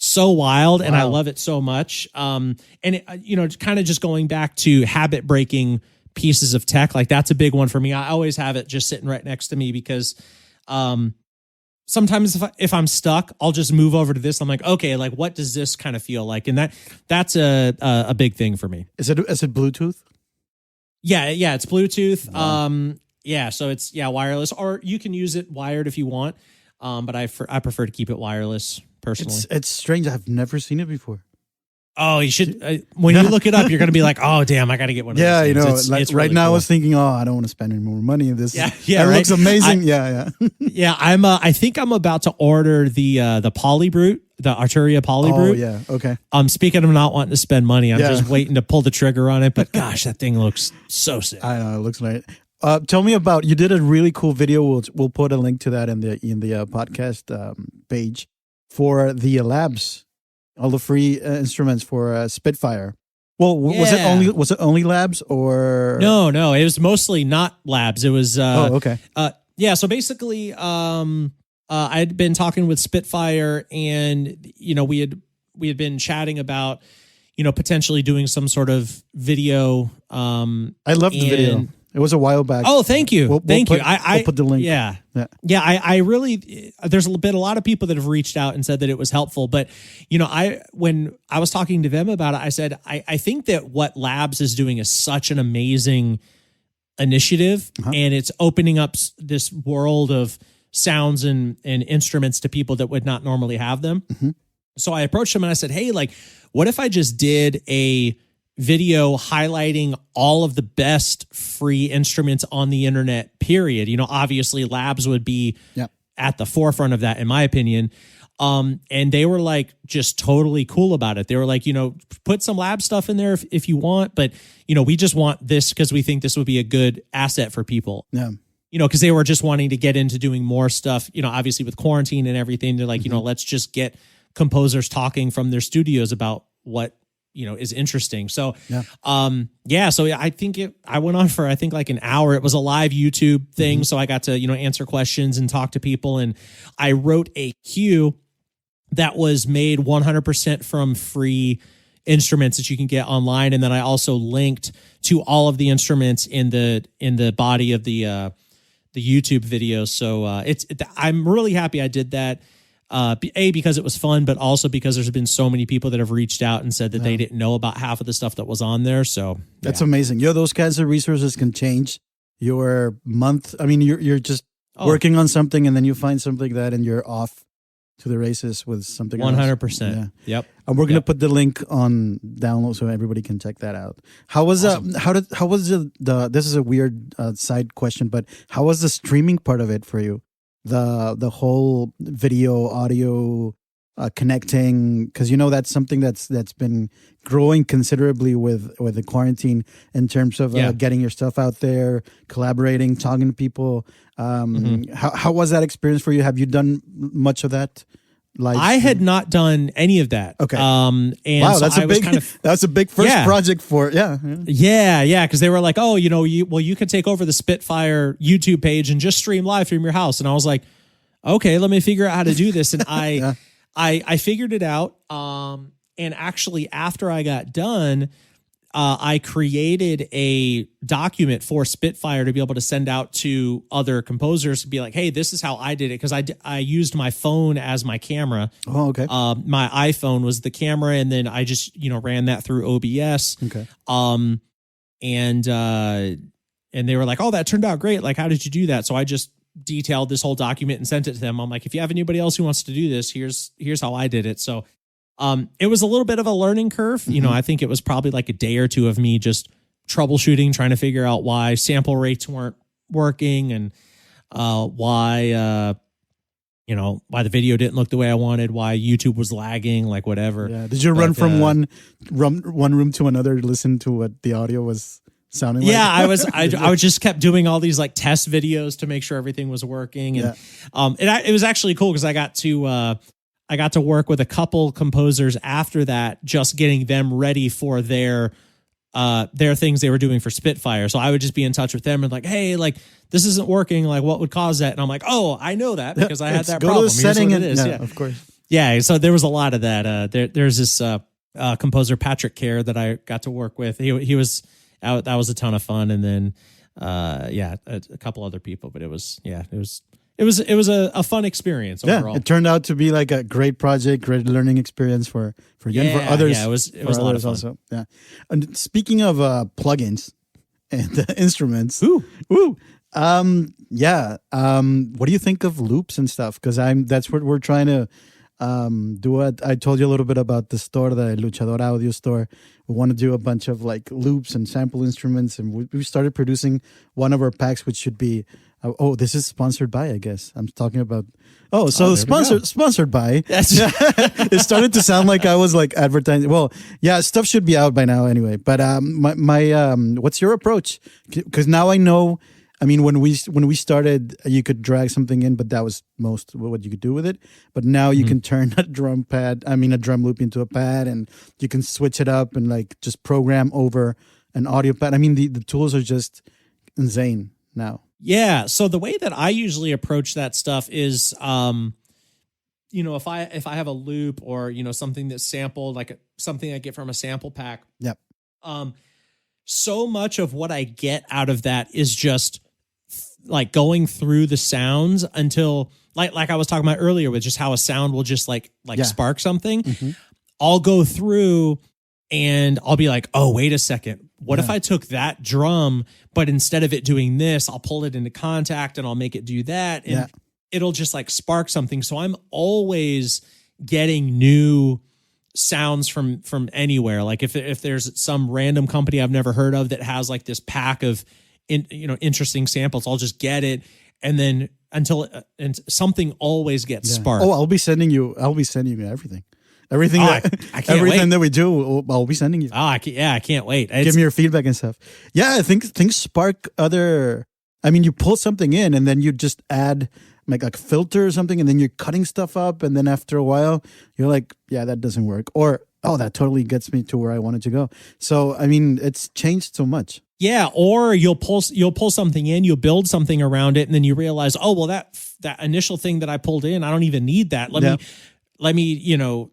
so wild, and I love it so much. And it, kind of just going back to habit breaking pieces of tech, like that's a big one for me. I always have it just sitting right next to me because sometimes if I'm stuck, I'll just move over to this. I'm like, okay, like what does this kind of feel like? And that's a big thing for me. Is it Bluetooth? Yeah, it's Bluetooth. Wow. So it's wireless, or you can use it wired if you want. But I prefer to keep it wireless personally. It's strange. I've never seen it before. Oh, you should. When you look it up, you're going to be like, oh, damn, I got to get one of those things. It's right really now cool. I was thinking, oh, I don't want to spend any more money on this. Yeah, that right? looks amazing. Yeah. Yeah, I think I'm about to order the Polybrute, the Arturia Polybrute. Oh, yeah. Okay. Speaking of not wanting to spend money, I'm just waiting to pull the trigger on it. But gosh, that thing looks so sick. I know, it looks like. Tell me about, you did a really cool video. We'll put a link to that in the podcast page for the labs, all the free instruments for Spitfire. Well, was it only labs or? No, it was mostly not labs. It was okay. So basically I'd been talking with Spitfire, and we had been chatting about potentially doing some sort of video. I loved the video. It was a while back. Oh, thank you. Thank you. I'll put the link. Yeah. I really, there's been a lot of people that have reached out and said that it was helpful. But, when I was talking to them about it, I said, I think that what Labs is doing is such an amazing initiative, and it's opening up this world of sounds and instruments to people that would not normally have them. So I approached them and I said, hey, like, what if I just did a video highlighting all of the best free instruments on the internet, period. Obviously Labs would be at the forefront of that, in my opinion. And they were like, just totally cool about it. They were like, put some Lab stuff in there if you want, but we just want this because we think this would be a good asset for people. Yeah. Because they were just wanting to get into doing more stuff, obviously with quarantine and everything. They're like, let's just get composers talking from their studios about what is interesting. So, so I think I went on for, I think like an hour. It was a live YouTube thing. So I got to, answer questions and talk to people. And I wrote a cue that was made 100% from free instruments that you can get online. And then I also linked to all of the instruments in the body of the YouTube video. So, I'm really happy I did that. Because it was fun, but also because there's been so many people that have reached out and said that they didn't know about half of the stuff that was on there. So that's amazing. Those kinds of resources can change your month. I mean, you're just working on something, and then you find something like that, and you're off to the races with something 100%. Yeah. Yep. And we're gonna put the link on download so everybody can check that out. How was this is a weird side question, but how was the streaming part of it for you? The whole video audio connecting, because that's something that's been growing considerably with the quarantine in terms of getting your stuff out there, collaborating, talking to people. How was that experience for you? Have you done much of that? I had not done any of that. Okay. And wow, so that's a big first project for because they were like, oh, you can take over the Spitfire YouTube page and just stream live from your house. And I was like, okay, let me figure out how to do this. And I I figured it out. And actually, after I got done, I created a document for Spitfire to be able to send out to other composers to be like, hey, this is how I did it. Because I used my phone as my camera. Oh, okay. My iPhone was the camera, and then I just ran that through OBS. Okay. And they were like, oh, that turned out great. Like, how did you do that? So I just detailed this whole document and sent it to them. I'm like, if you have anybody else who wants to do this, here's how I did it. So it was a little bit of a learning curve. Mm-hmm. I think it was probably like a day or two of me just troubleshooting, trying to figure out why sample rates weren't working and why the video didn't look the way I wanted, why YouTube was lagging, like whatever. Yeah. Did you run from one room to another to listen to what the audio was sounding like? Yeah, I was just kept doing all these like test videos to make sure everything was working. And it was actually cool because I got to work with a couple composers after that, just getting them ready for their things they were doing for Spitfire. So I would just be in touch with them and like, hey, like this isn't working. Like what would cause that? And I'm like, oh, I know that because I had that problem. Go to the setting and yeah, of course. Yeah. So there was a lot of that. There's this composer, Patrick Kerr, that I got to work with. He was out. That was a ton of fun. And then, a couple other people, but it was a fun experience overall. Yeah, it turned out to be like a great project, great learning experience for you and for others. Yeah, it was a lot of fun. Also. Yeah. And speaking of plugins and instruments, what do you think of loops and stuff? Because that's what we're trying to do. I told you a little bit about the store, the Luchador Audio store. We want to do a bunch of like loops and sample instruments, and we started producing one of our packs, which should be. This is sponsored by, I guess. I'm talking about. Sponsored by. It started to sound like I was like advertising. Well, yeah, stuff should be out by now anyway. But my what's your approach? Because now I know. I mean, when we started, you could drag something in, but that was most what you could do with it. But now you can turn a drum loop into a pad, and you can switch it up and like just program over an audio pad. I mean, the tools are just insane now. Yeah. So the way that I usually approach that stuff is, if I have a loop or, something that's sampled, like something I get from a sample pack. Yep. So much of what I get out of that is just like going through the sounds until like I was talking about earlier with just how a sound will just like spark something. Mm-hmm. I'll go through and I'll be like, oh, wait a second. What if I took that drum, but instead of it doing this, I'll pull it into contact and I'll make it do that. And it'll just like spark something. So I'm always getting new sounds from anywhere. Like if there's some random company I've never heard of that has like this pack of interesting samples, I'll just get it. And then and something always gets sparked. Oh, I'll be sending you everything. Everything that we do, I'll be sending you. Oh, I can't wait. Give me your feedback and stuff. Yeah, I think things spark other. I mean, you pull something in and then you just add like a filter or something, and then you're cutting stuff up, and then after a while, you're like, yeah, that doesn't work, or oh, that totally gets me to where I wanted to go. So, I mean, it's changed so much. Yeah, or you'll pull something in, you'll build something around it, and then you realize, oh, well, that initial thing that I pulled in, I don't even need that. Let me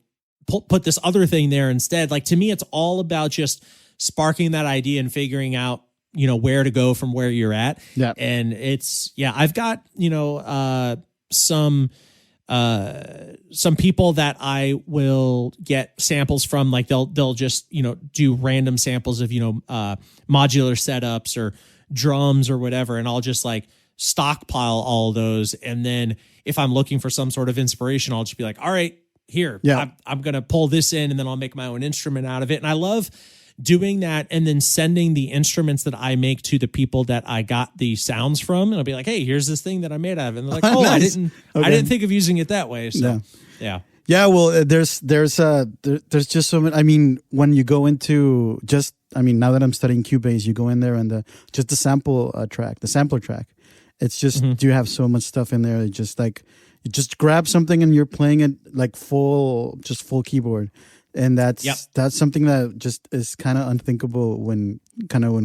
put this other thing there instead. Like, to me, it's all about just sparking that idea and figuring out, where to go from where you're at. Yeah. And I've got, some people that I will get samples from, like they'll just, do random samples of, modular setups or drums or whatever. And I'll just like stockpile all those. And then if I'm looking for some sort of inspiration, I'll just be like, all right, here, I'm going to pull this in and then I'll make my own instrument out of it. And I love doing that and then sending the instruments that I make to the people that I got the sounds from. And I'll be like, hey, here's this thing that I made out of it. And they're like, oh, nice. I didn't think of using it that way. So, yeah. Yeah, well, there's just so many. I mean, when you go into now that I'm studying Cubase, you go in there and just the sampler track. It's just, you have so much stuff in there. It's just like, you just grab something and you're playing it like full keyboard. And that's something that just is kind of unthinkable when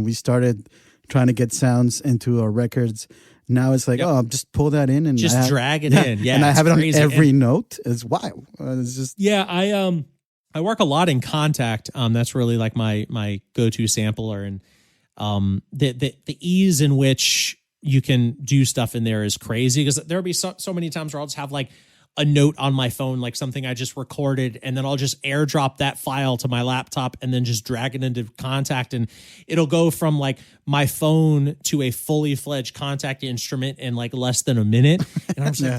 we started trying to get sounds into our records. Now it's like, just pull that in and just drag it in. Yeah, and I have it crazy. on every note. It's wild. It's just I work a lot in Contact. That's really like my go-to sampler, and the ease in which you can do stuff in there is crazy, because there'll be so many times where I'll just have like a note on my phone, like something I just recorded, and then I'll just airdrop that file to my laptop and then just drag it into Contact, and it'll go from like my phone to a fully fledged Contact instrument in like less than a minute. And I'm just like,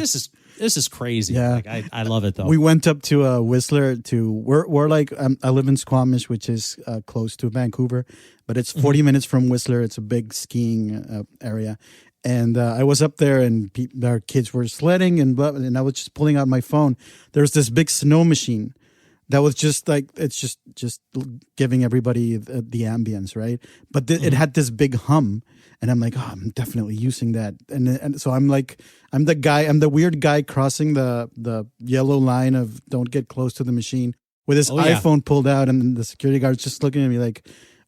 this is crazy. Yeah. Like I love it though. We went up to Whistler we're like, I live in Squamish, which is close to Vancouver, but it's 40 minutes from Whistler. It's a big skiing area. And I was up there, and our kids were sledding, and I was just pulling out my phone. There's this big snow machine that was just like, it's just giving everybody the ambience, right? But it had this big hum, and I'm like, I'm definitely using that. And so I'm like, I'm the weird guy crossing the yellow line of don't get close to the machine with his iPhone pulled out, and the security guard's just looking at me like,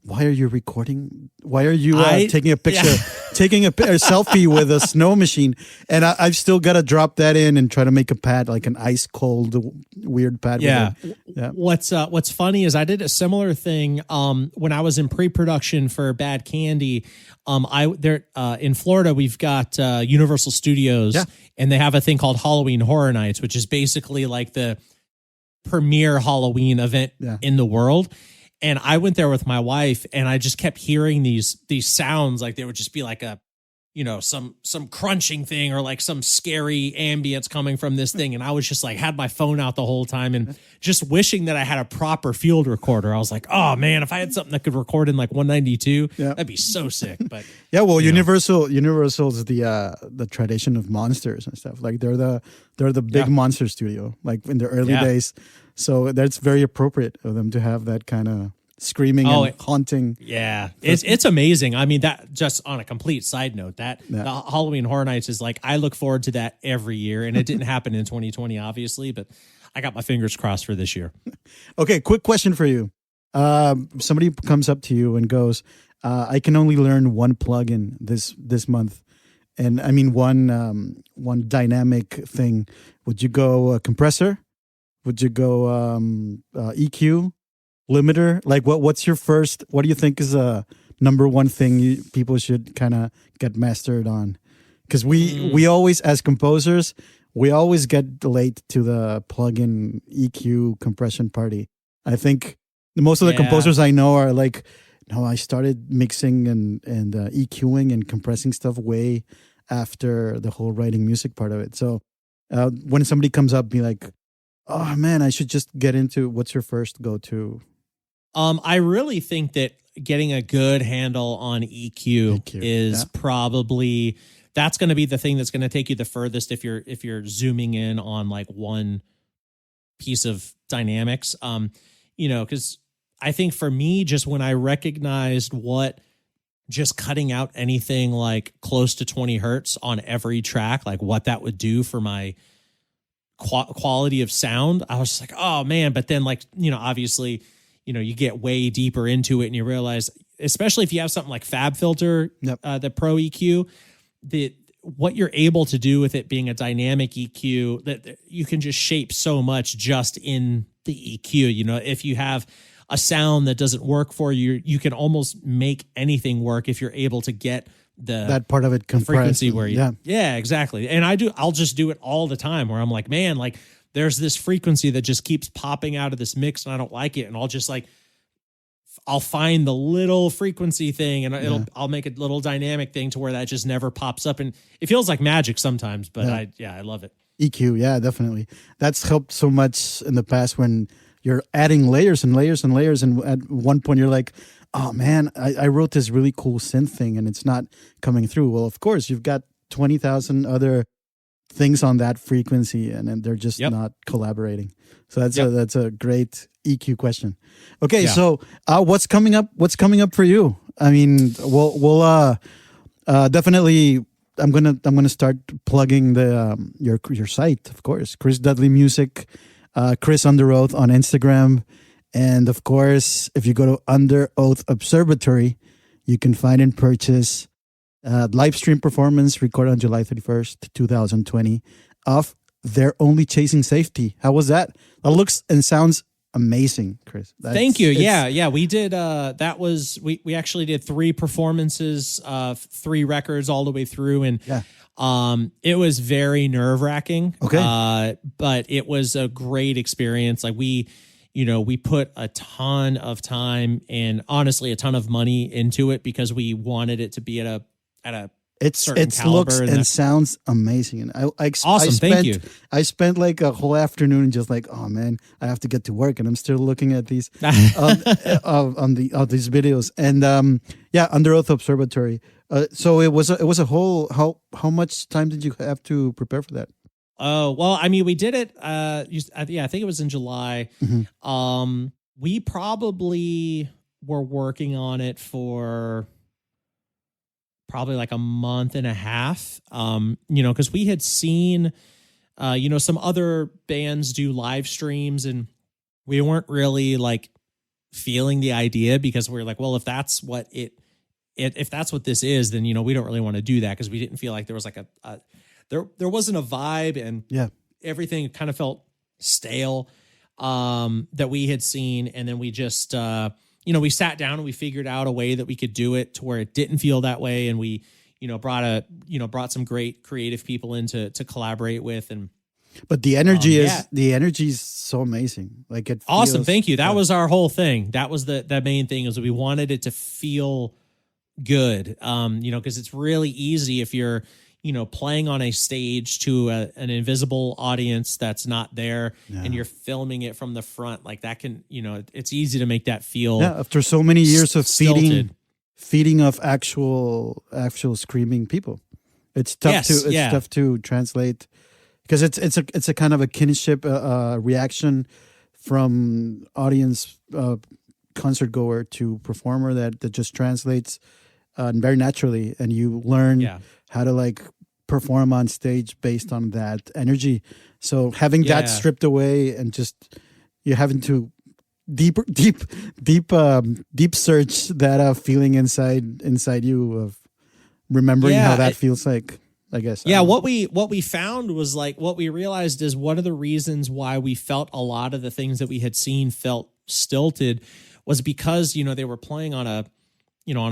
why are you recording? Why are you taking a picture, taking a selfie with a snow machine? And I've still got to drop that in and try to make a pad, like an ice cold weird pad. Yeah. Yeah. What's funny is I did a similar thing when I was in pre-production for Bad Candy. In Florida, we've got Universal Studios, and they have a thing called Halloween Horror Nights, which is basically like the premier Halloween event in the world. And I went there with my wife, and I just kept hearing these sounds, like there would just be like a, some crunching thing, or like some scary ambience coming from this thing. And I was just like, had my phone out the whole time, and just wishing that I had a proper field recorder. I was like, oh man, if I had something that could record in like 192, that'd be so sick. But Universal's the tradition of monsters and stuff. Like they're the big monster studio, like in the early days. So that's very appropriate of them to have that kind of screaming and haunting. Yeah, it's amazing. I mean, that just on a complete side note, the Halloween Horror Nights is like, I look forward to that every year, and it didn't happen in 2020, obviously, but I got my fingers crossed for this year. Okay, quick question for you. Somebody comes up to you and goes, I can only learn one plugin this month. And I mean, one dynamic thing. Would you go compressor? Would you go EQ, limiter? Like what's your first? What do you think is a number one thing people should kind of get mastered on? Because we always, as composers, we always get late to the plugin EQ compression party. I think most of the composers I know are like, no, I started mixing and EQing and compressing stuff way after the whole writing music part of it. So when somebody comes up, be like, oh man, I should just get into, what's your first go-to? I really think that getting a good handle on EQ is probably, that's going to be the thing that's going to take you the furthest if you're zooming in on like one piece of dynamics. Because I think for me, just when I recognized what just cutting out anything like close to 20 hertz on every track, like what that would do for my quality of sound, I was just like, oh man. But then like, obviously, you get way deeper into it and you realize, especially if you have something like FabFilter, the Pro EQ, what you're able to do with it being a dynamic EQ, that you can just shape so much just in the EQ. If you have a sound that doesn't work for you, you can almost make anything work if you're able to get that part of it compressed frequency where exactly. And I'll just do it all the time where I'm like, man, like there's this frequency that just keeps popping out of this mix and I don't like it. And I'll just like, I'll find the little frequency thing and I'll make a little dynamic thing to where that just never pops up. And it feels like magic sometimes, but I love it. EQ. Yeah, definitely. That's helped so much in the past when you're adding layers and layers and layers. And at one point you're like, oh man, I wrote this really cool synth thing and it's not coming through. Well, of course, you've got 20,000 other things on that frequency and they're just not collaborating. So that's a great EQ question. Okay, so what's coming up? What's coming up for you? I mean, we'll definitely. I'm gonna start plugging your site, of course, Chris Dudley Music, Chris Underoath on Instagram. And of course, if you go to Underoath Observatory, you can find and purchase live stream performance recorded on July 31st, 2020 of They're Only Chasing Safety. How was that? That looks and sounds amazing, Chris. Thank you. Yeah. We did, we actually did 3 performances, 3 records all the way through. And it was very nerve wracking. Okay. But it was a great experience. Like we put a ton of time and honestly a ton of money into it because we wanted it to be at a certain caliber. Looks and sounds amazing. And awesome. Thank you. I spent like a whole afternoon just like, oh man, I have to get to work, and I'm still looking at these on these videos. And Underoath Observatory. So it was a whole. How much time did you have to prepare for that? Oh, well, I mean, we did it. I think it was in July. Mm-hmm. We probably were working on it for probably like a month and a half. Because we had seen, some other bands do live streams, and we weren't really like feeling the idea because we were like, well, if that's what if that's what this is, then we don't really want to do that because we didn't feel like there was like there wasn't a vibe, and everything kind of felt stale that we had seen. And then we just, we sat down and we figured out a way that we could do it to where it didn't feel that way. And we, brought some great creative people in to collaborate with. But the energy is so amazing. Like it feels, awesome. Thank you. That was our whole thing. That was the main thing, is we wanted it to feel good. Because it's really easy if you're, playing on a stage to an invisible audience that's not there, and you're filming it from the front, like that can, it's easy to make that feel. Yeah, after so many years of stilted. feeding of actual screaming people, it's tough tough to translate, because it's a kind of a kinship reaction from audience concert goer to performer that just translates very naturally, and you learn how to like perform on stage based on that energy. So having that stripped away and just you're having to deep search that feeling inside you of remembering how that feels like, I guess. Yeah, what we found was like, what we realized is one of the reasons why we felt a lot of the things that we had seen felt stilted was because, they were playing on a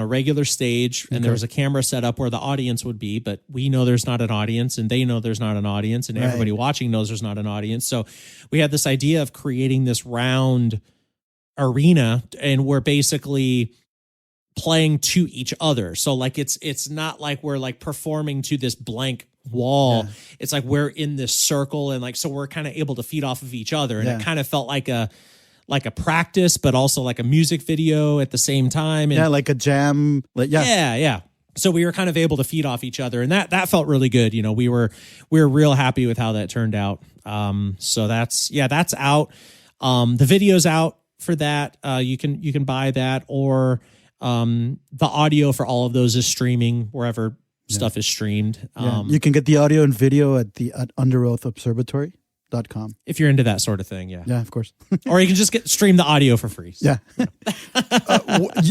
regular stage, and there was a camera set up where the audience would be, but we know there's not an audience, and they know there's not an audience, and everybody watching knows there's not an audience. So we had this idea of creating this round arena, and we're basically playing to each other. So like, it's not like we're like performing to this blank wall. It's like we're in this circle, and like, so we're kind of able to feed off of each other. And it kind of felt like a practice, but also like a music video at the same time. And like a jam. So we were kind of able to feed off each other, and that felt really good. We were real happy with how that turned out. So that's out. The video's out for that. You can buy that, or the audio for all of those is streaming wherever stuff is streamed. You can get the audio and video at Underoath Observatory. If you're into that sort of thing, yeah, of course. Or you can just stream the audio for free. So.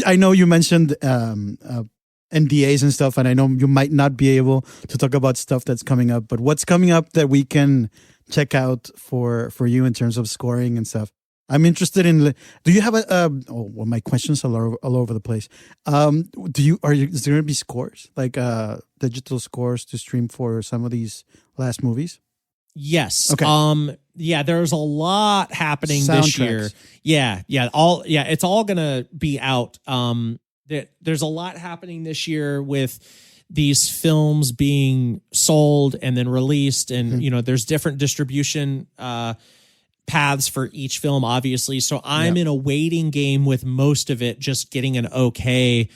I know you mentioned NDAs and stuff, and I know you might not be able to talk about stuff that's coming up, but what's coming up that we can check out for you in terms of scoring and stuff? I'm interested in. Do you have my questions are all over the place. Is there going to be scores, like digital scores to stream for some of these last movies? Yes. Okay. There's a lot happening this year. It's all gonna be out. There's a lot happening this year with these films being sold and then released, and there's different distribution paths for each film, obviously. So I'm in a waiting game with most of it, just getting an okay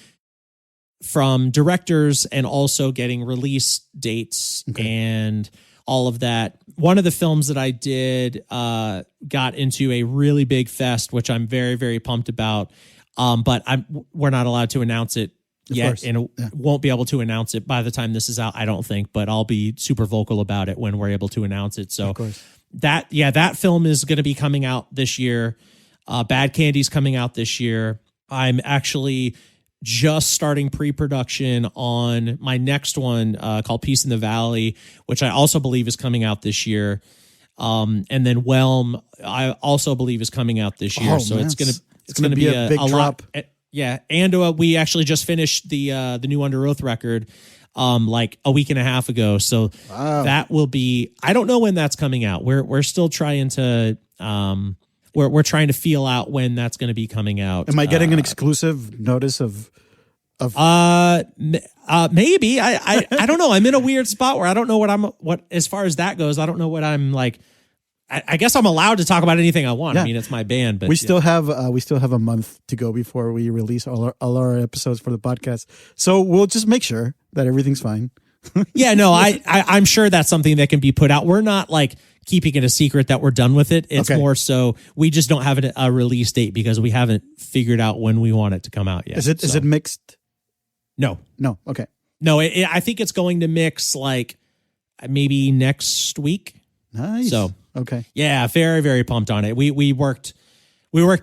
from directors and also getting release dates and all of that. One of the films that I did got into a really big fest, which I'm very, very pumped about. But we're not allowed to announce it yet, and won't be able to announce it by the time this is out, I don't think. But I'll be super vocal about it when we're able to announce it. So that film is going to be coming out this year. Bad Candy's coming out this year. I'm actually just starting pre-production on my next one called Peace in the Valley, which I also believe is coming out this year. And then Whelm, I also believe is coming out this year. So it's gonna be a big drop. Yeah, and we actually just finished the new Underoath record like a week and a half ago. So that will be. I don't know when that's coming out. We're still trying to we're trying to feel out when that's going to be coming out. Am I getting an exclusive notice of? Maybe I don't know. I'm in a weird spot where I don't know what as far as that goes. I don't know what I'm like. I guess I'm allowed to talk about anything I want. Yeah. I mean, it's my band, but we still have a month to go before we release all our episodes for the podcast. So we'll just make sure that everything's fine. Yeah, no, I'm sure that's something that can be put out. We're not like keeping it a secret that we're done with it. It's more so we just don't have a release date because we haven't figured out when we want it to come out yet. Is it mixed? No. Okay. No, I think it's going to mix like maybe next week. Nice. So. Okay. Yeah, very, very pumped on it. We worked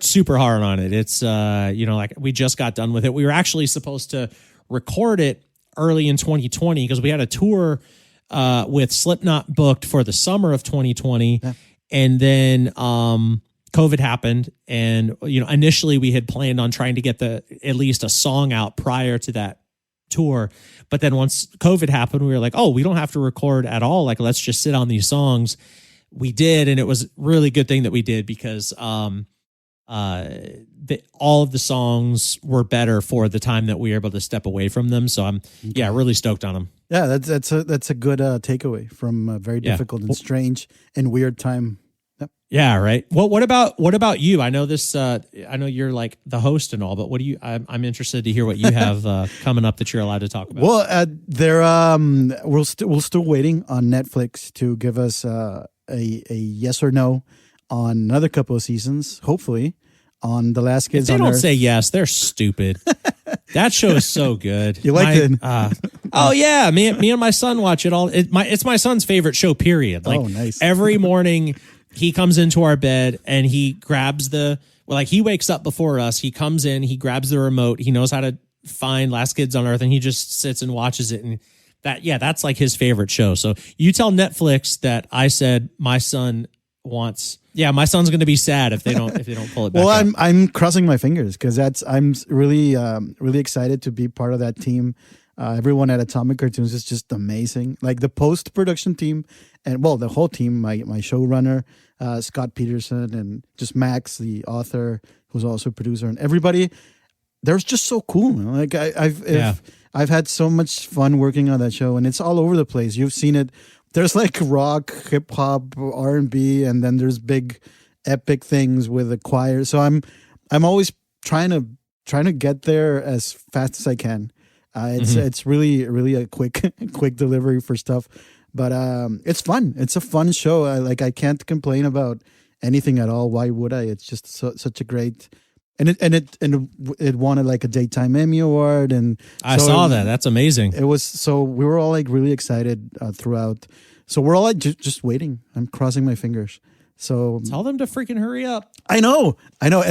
super hard on it. It's like we just got done with it. We were actually supposed to record it early in 2020 because we had a tour with Slipknot booked for the summer of 2020, and then COVID happened, and initially we had planned on trying to get at least a song out prior to that tour, but then once COVID happened, we were like, oh, we don't have to record at all. Like, let's just sit on these songs. We did, and it was a really good thing that we did because all of the songs were better for the time that we were able to step away from them. So I'm really stoked on them. Yeah, that's a good takeaway from a very difficult and strange and weird time. Yep. Yeah, right. Well, what about you? I know this. I know you're like the host and all, but what do you? I'm interested to hear what you have coming up that you're allowed to talk about. Well, we're still waiting on Netflix to give us a yes or no on another couple of seasons, hopefully, on The Last Kids on Earth. They don't say yes, they're stupid. That show is so good. You like it? Oh yeah, me and my son watch it all. It's my son's favorite show, period. Like, nice. Every morning he comes into our bed and he grabs he wakes up before us. He comes in, he grabs the remote. He knows how to find Last Kids on Earth, and he just sits and watches it. And that's like his favorite show. So you tell Netflix that I said my son wants. Yeah, my son's going to be sad if they don't pull it back. Well, I'm crossing my fingers because I'm really really excited to be part of that team. Everyone at Atomic Cartoons is just amazing. Like the post-production team and the whole team, my showrunner, Scott Peterson, and just Max, the author, who's also a producer, and everybody. They're just so cool, man. Like I've had so much fun working on that show, and it's all over the place. You've seen it. There's like rock, hip hop, R&B, and then there's big, epic things with a choir. So I'm always trying to get there as fast as I can. It's really really a quick delivery for stuff, but it's fun. It's a fun show. I can't complain about anything at all. Why would I? It's just such a great. And it won like a Daytime Emmy Award, and I saw that. That's amazing. It was so we were all like really excited throughout. So we're all like just waiting. I'm crossing my fingers. So tell them to freaking hurry up. I know. And then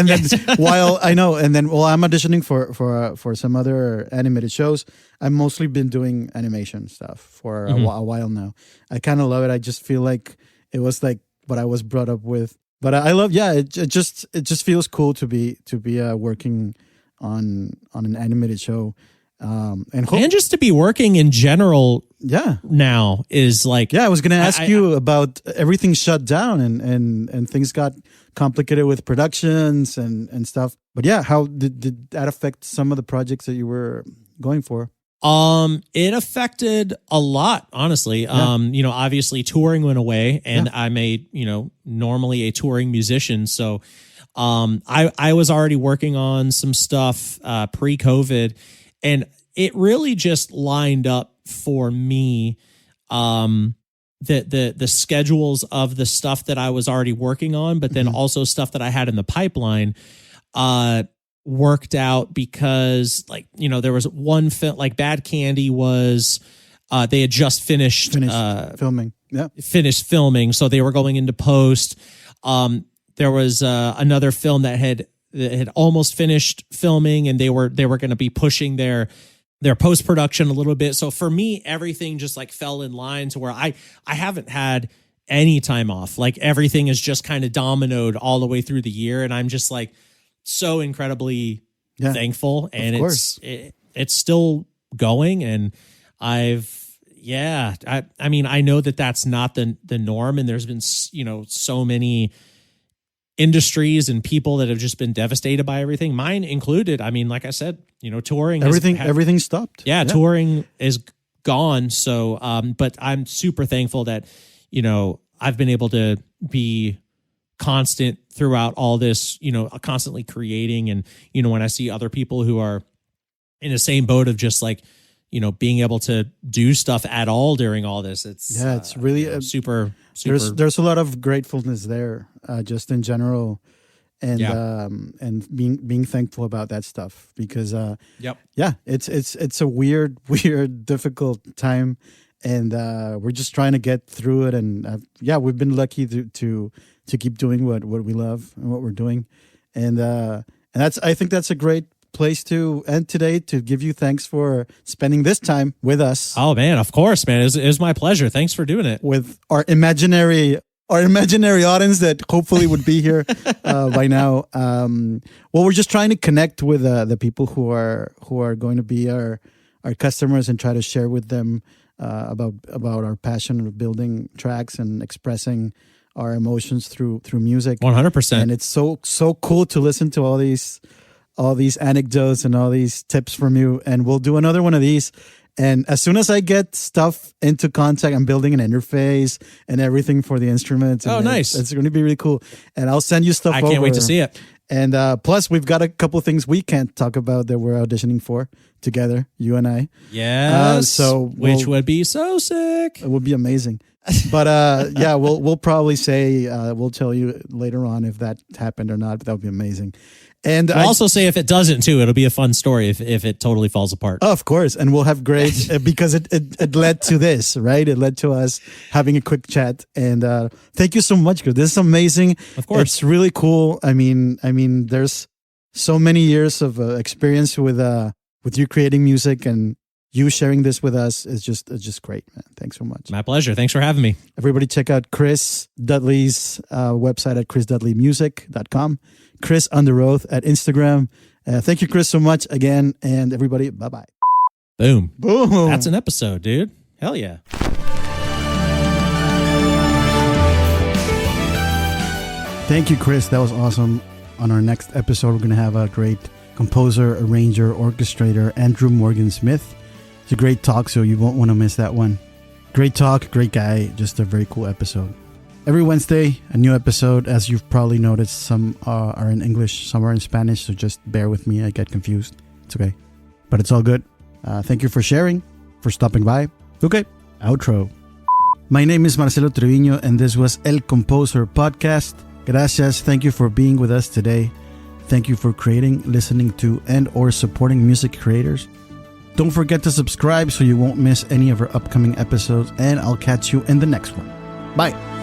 while I'm auditioning for some other animated shows. I've mostly been doing animation stuff for a while now. I kind of love it. I just feel like it was like what I was brought up with. But I love, it just feels cool to be working on an animated show, and just to be working in general. Yeah, now is like I was going to ask you about everything shut down and things got complicated with productions and stuff. But how did that affect some of the projects that you were going for? It affected a lot, honestly. Yeah. Obviously touring went away, and I'm normally a touring musician. So, I was already working on some stuff, pre-COVID, and it really just lined up for me. The schedules of the stuff that I was already working on, but then also stuff that I had in the pipeline, worked out because there was one film like Bad Candy was they had just finished filming. Finished filming, so they were going into post. There was another film that had almost finished filming, and they were going to be pushing their post-production a little bit. So for me, everything just like fell in line to where I haven't had any time off. Like everything is just kind of dominoed all the way through the year. And I'm just like so incredibly thankful. And it's still going. And I mean, I know that that's not the norm. And there's been, so many industries and people that have just been devastated by everything, mine included. I mean, like I said, touring, everything stopped. Yeah, touring is gone. So, but I'm super thankful that, I've been able to be constant throughout all this, constantly creating. And, when I see other people who are in the same boat of just like, being able to do stuff at all during all this, it's really super. There's a lot of gratefulness there, just in general, and being thankful about that stuff because it's a weird difficult time, and we're just trying to get through it, and we've been lucky to keep doing what we love and what we're doing, and I think that's a great place to end today, to give you thanks for spending this time with us. Oh man, of course, man. It was my pleasure. Thanks for doing it. With our imaginary audience that hopefully would be here by now. We're just trying to connect with the people who are going to be our customers and try to share with them about our passion of building tracks and expressing our emotions through music. 100%. And it's so cool to listen to all these anecdotes and all these tips from you. And we'll do another one of these. And as soon as I get stuff into contact, I'm building an interface and everything for the instruments. Oh, nice. It's going to be really cool. And I'll send you stuff over. I can't wait to see it. And plus, we've got a couple of things we can't talk about that we're auditioning for together, you and I. Yes. Which would be so sick. It would be amazing. But we'll probably say, we'll tell you later on if that happened or not. But that would be amazing. And I'll also say if it doesn't too, it'll be a fun story if it totally falls apart. Of course. And we'll have great, because it led to this, right? It led to us having a quick chat. And thank you so much, because this is amazing. Of course. It's really cool. I mean, there's so many years of experience with you creating music, and you sharing this with us is just great, man. Thanks so much. My pleasure. Thanks for having me. Everybody check out Chris Dudley's website at chrisdudleymusic.com. Chris Underoath at Instagram. Thank you, Chris, so much again. And everybody, bye-bye. Boom. Boom. That's an episode, dude. Hell yeah. Thank you, Chris. That was awesome. On our next episode, we're going to have a great composer, arranger, orchestrator, Andrew Morgan Smith. It's a great talk, so you won't want to miss that one. Great talk, great guy, just a very cool episode. Every Wednesday, a new episode. As you've probably noticed, some are in English, some are in Spanish, so just bear with me. I get confused. It's okay. But it's all good. Thank you for sharing, for stopping by. Okay, outro. My name is Marcelo Treviño, and this was El Composer Podcast. Gracias. Thank you for being with us today. Thank you for creating, listening to, and or supporting music creators. Don't forget to subscribe so you won't miss any of our upcoming episodes, and I'll catch you in the next one. Bye.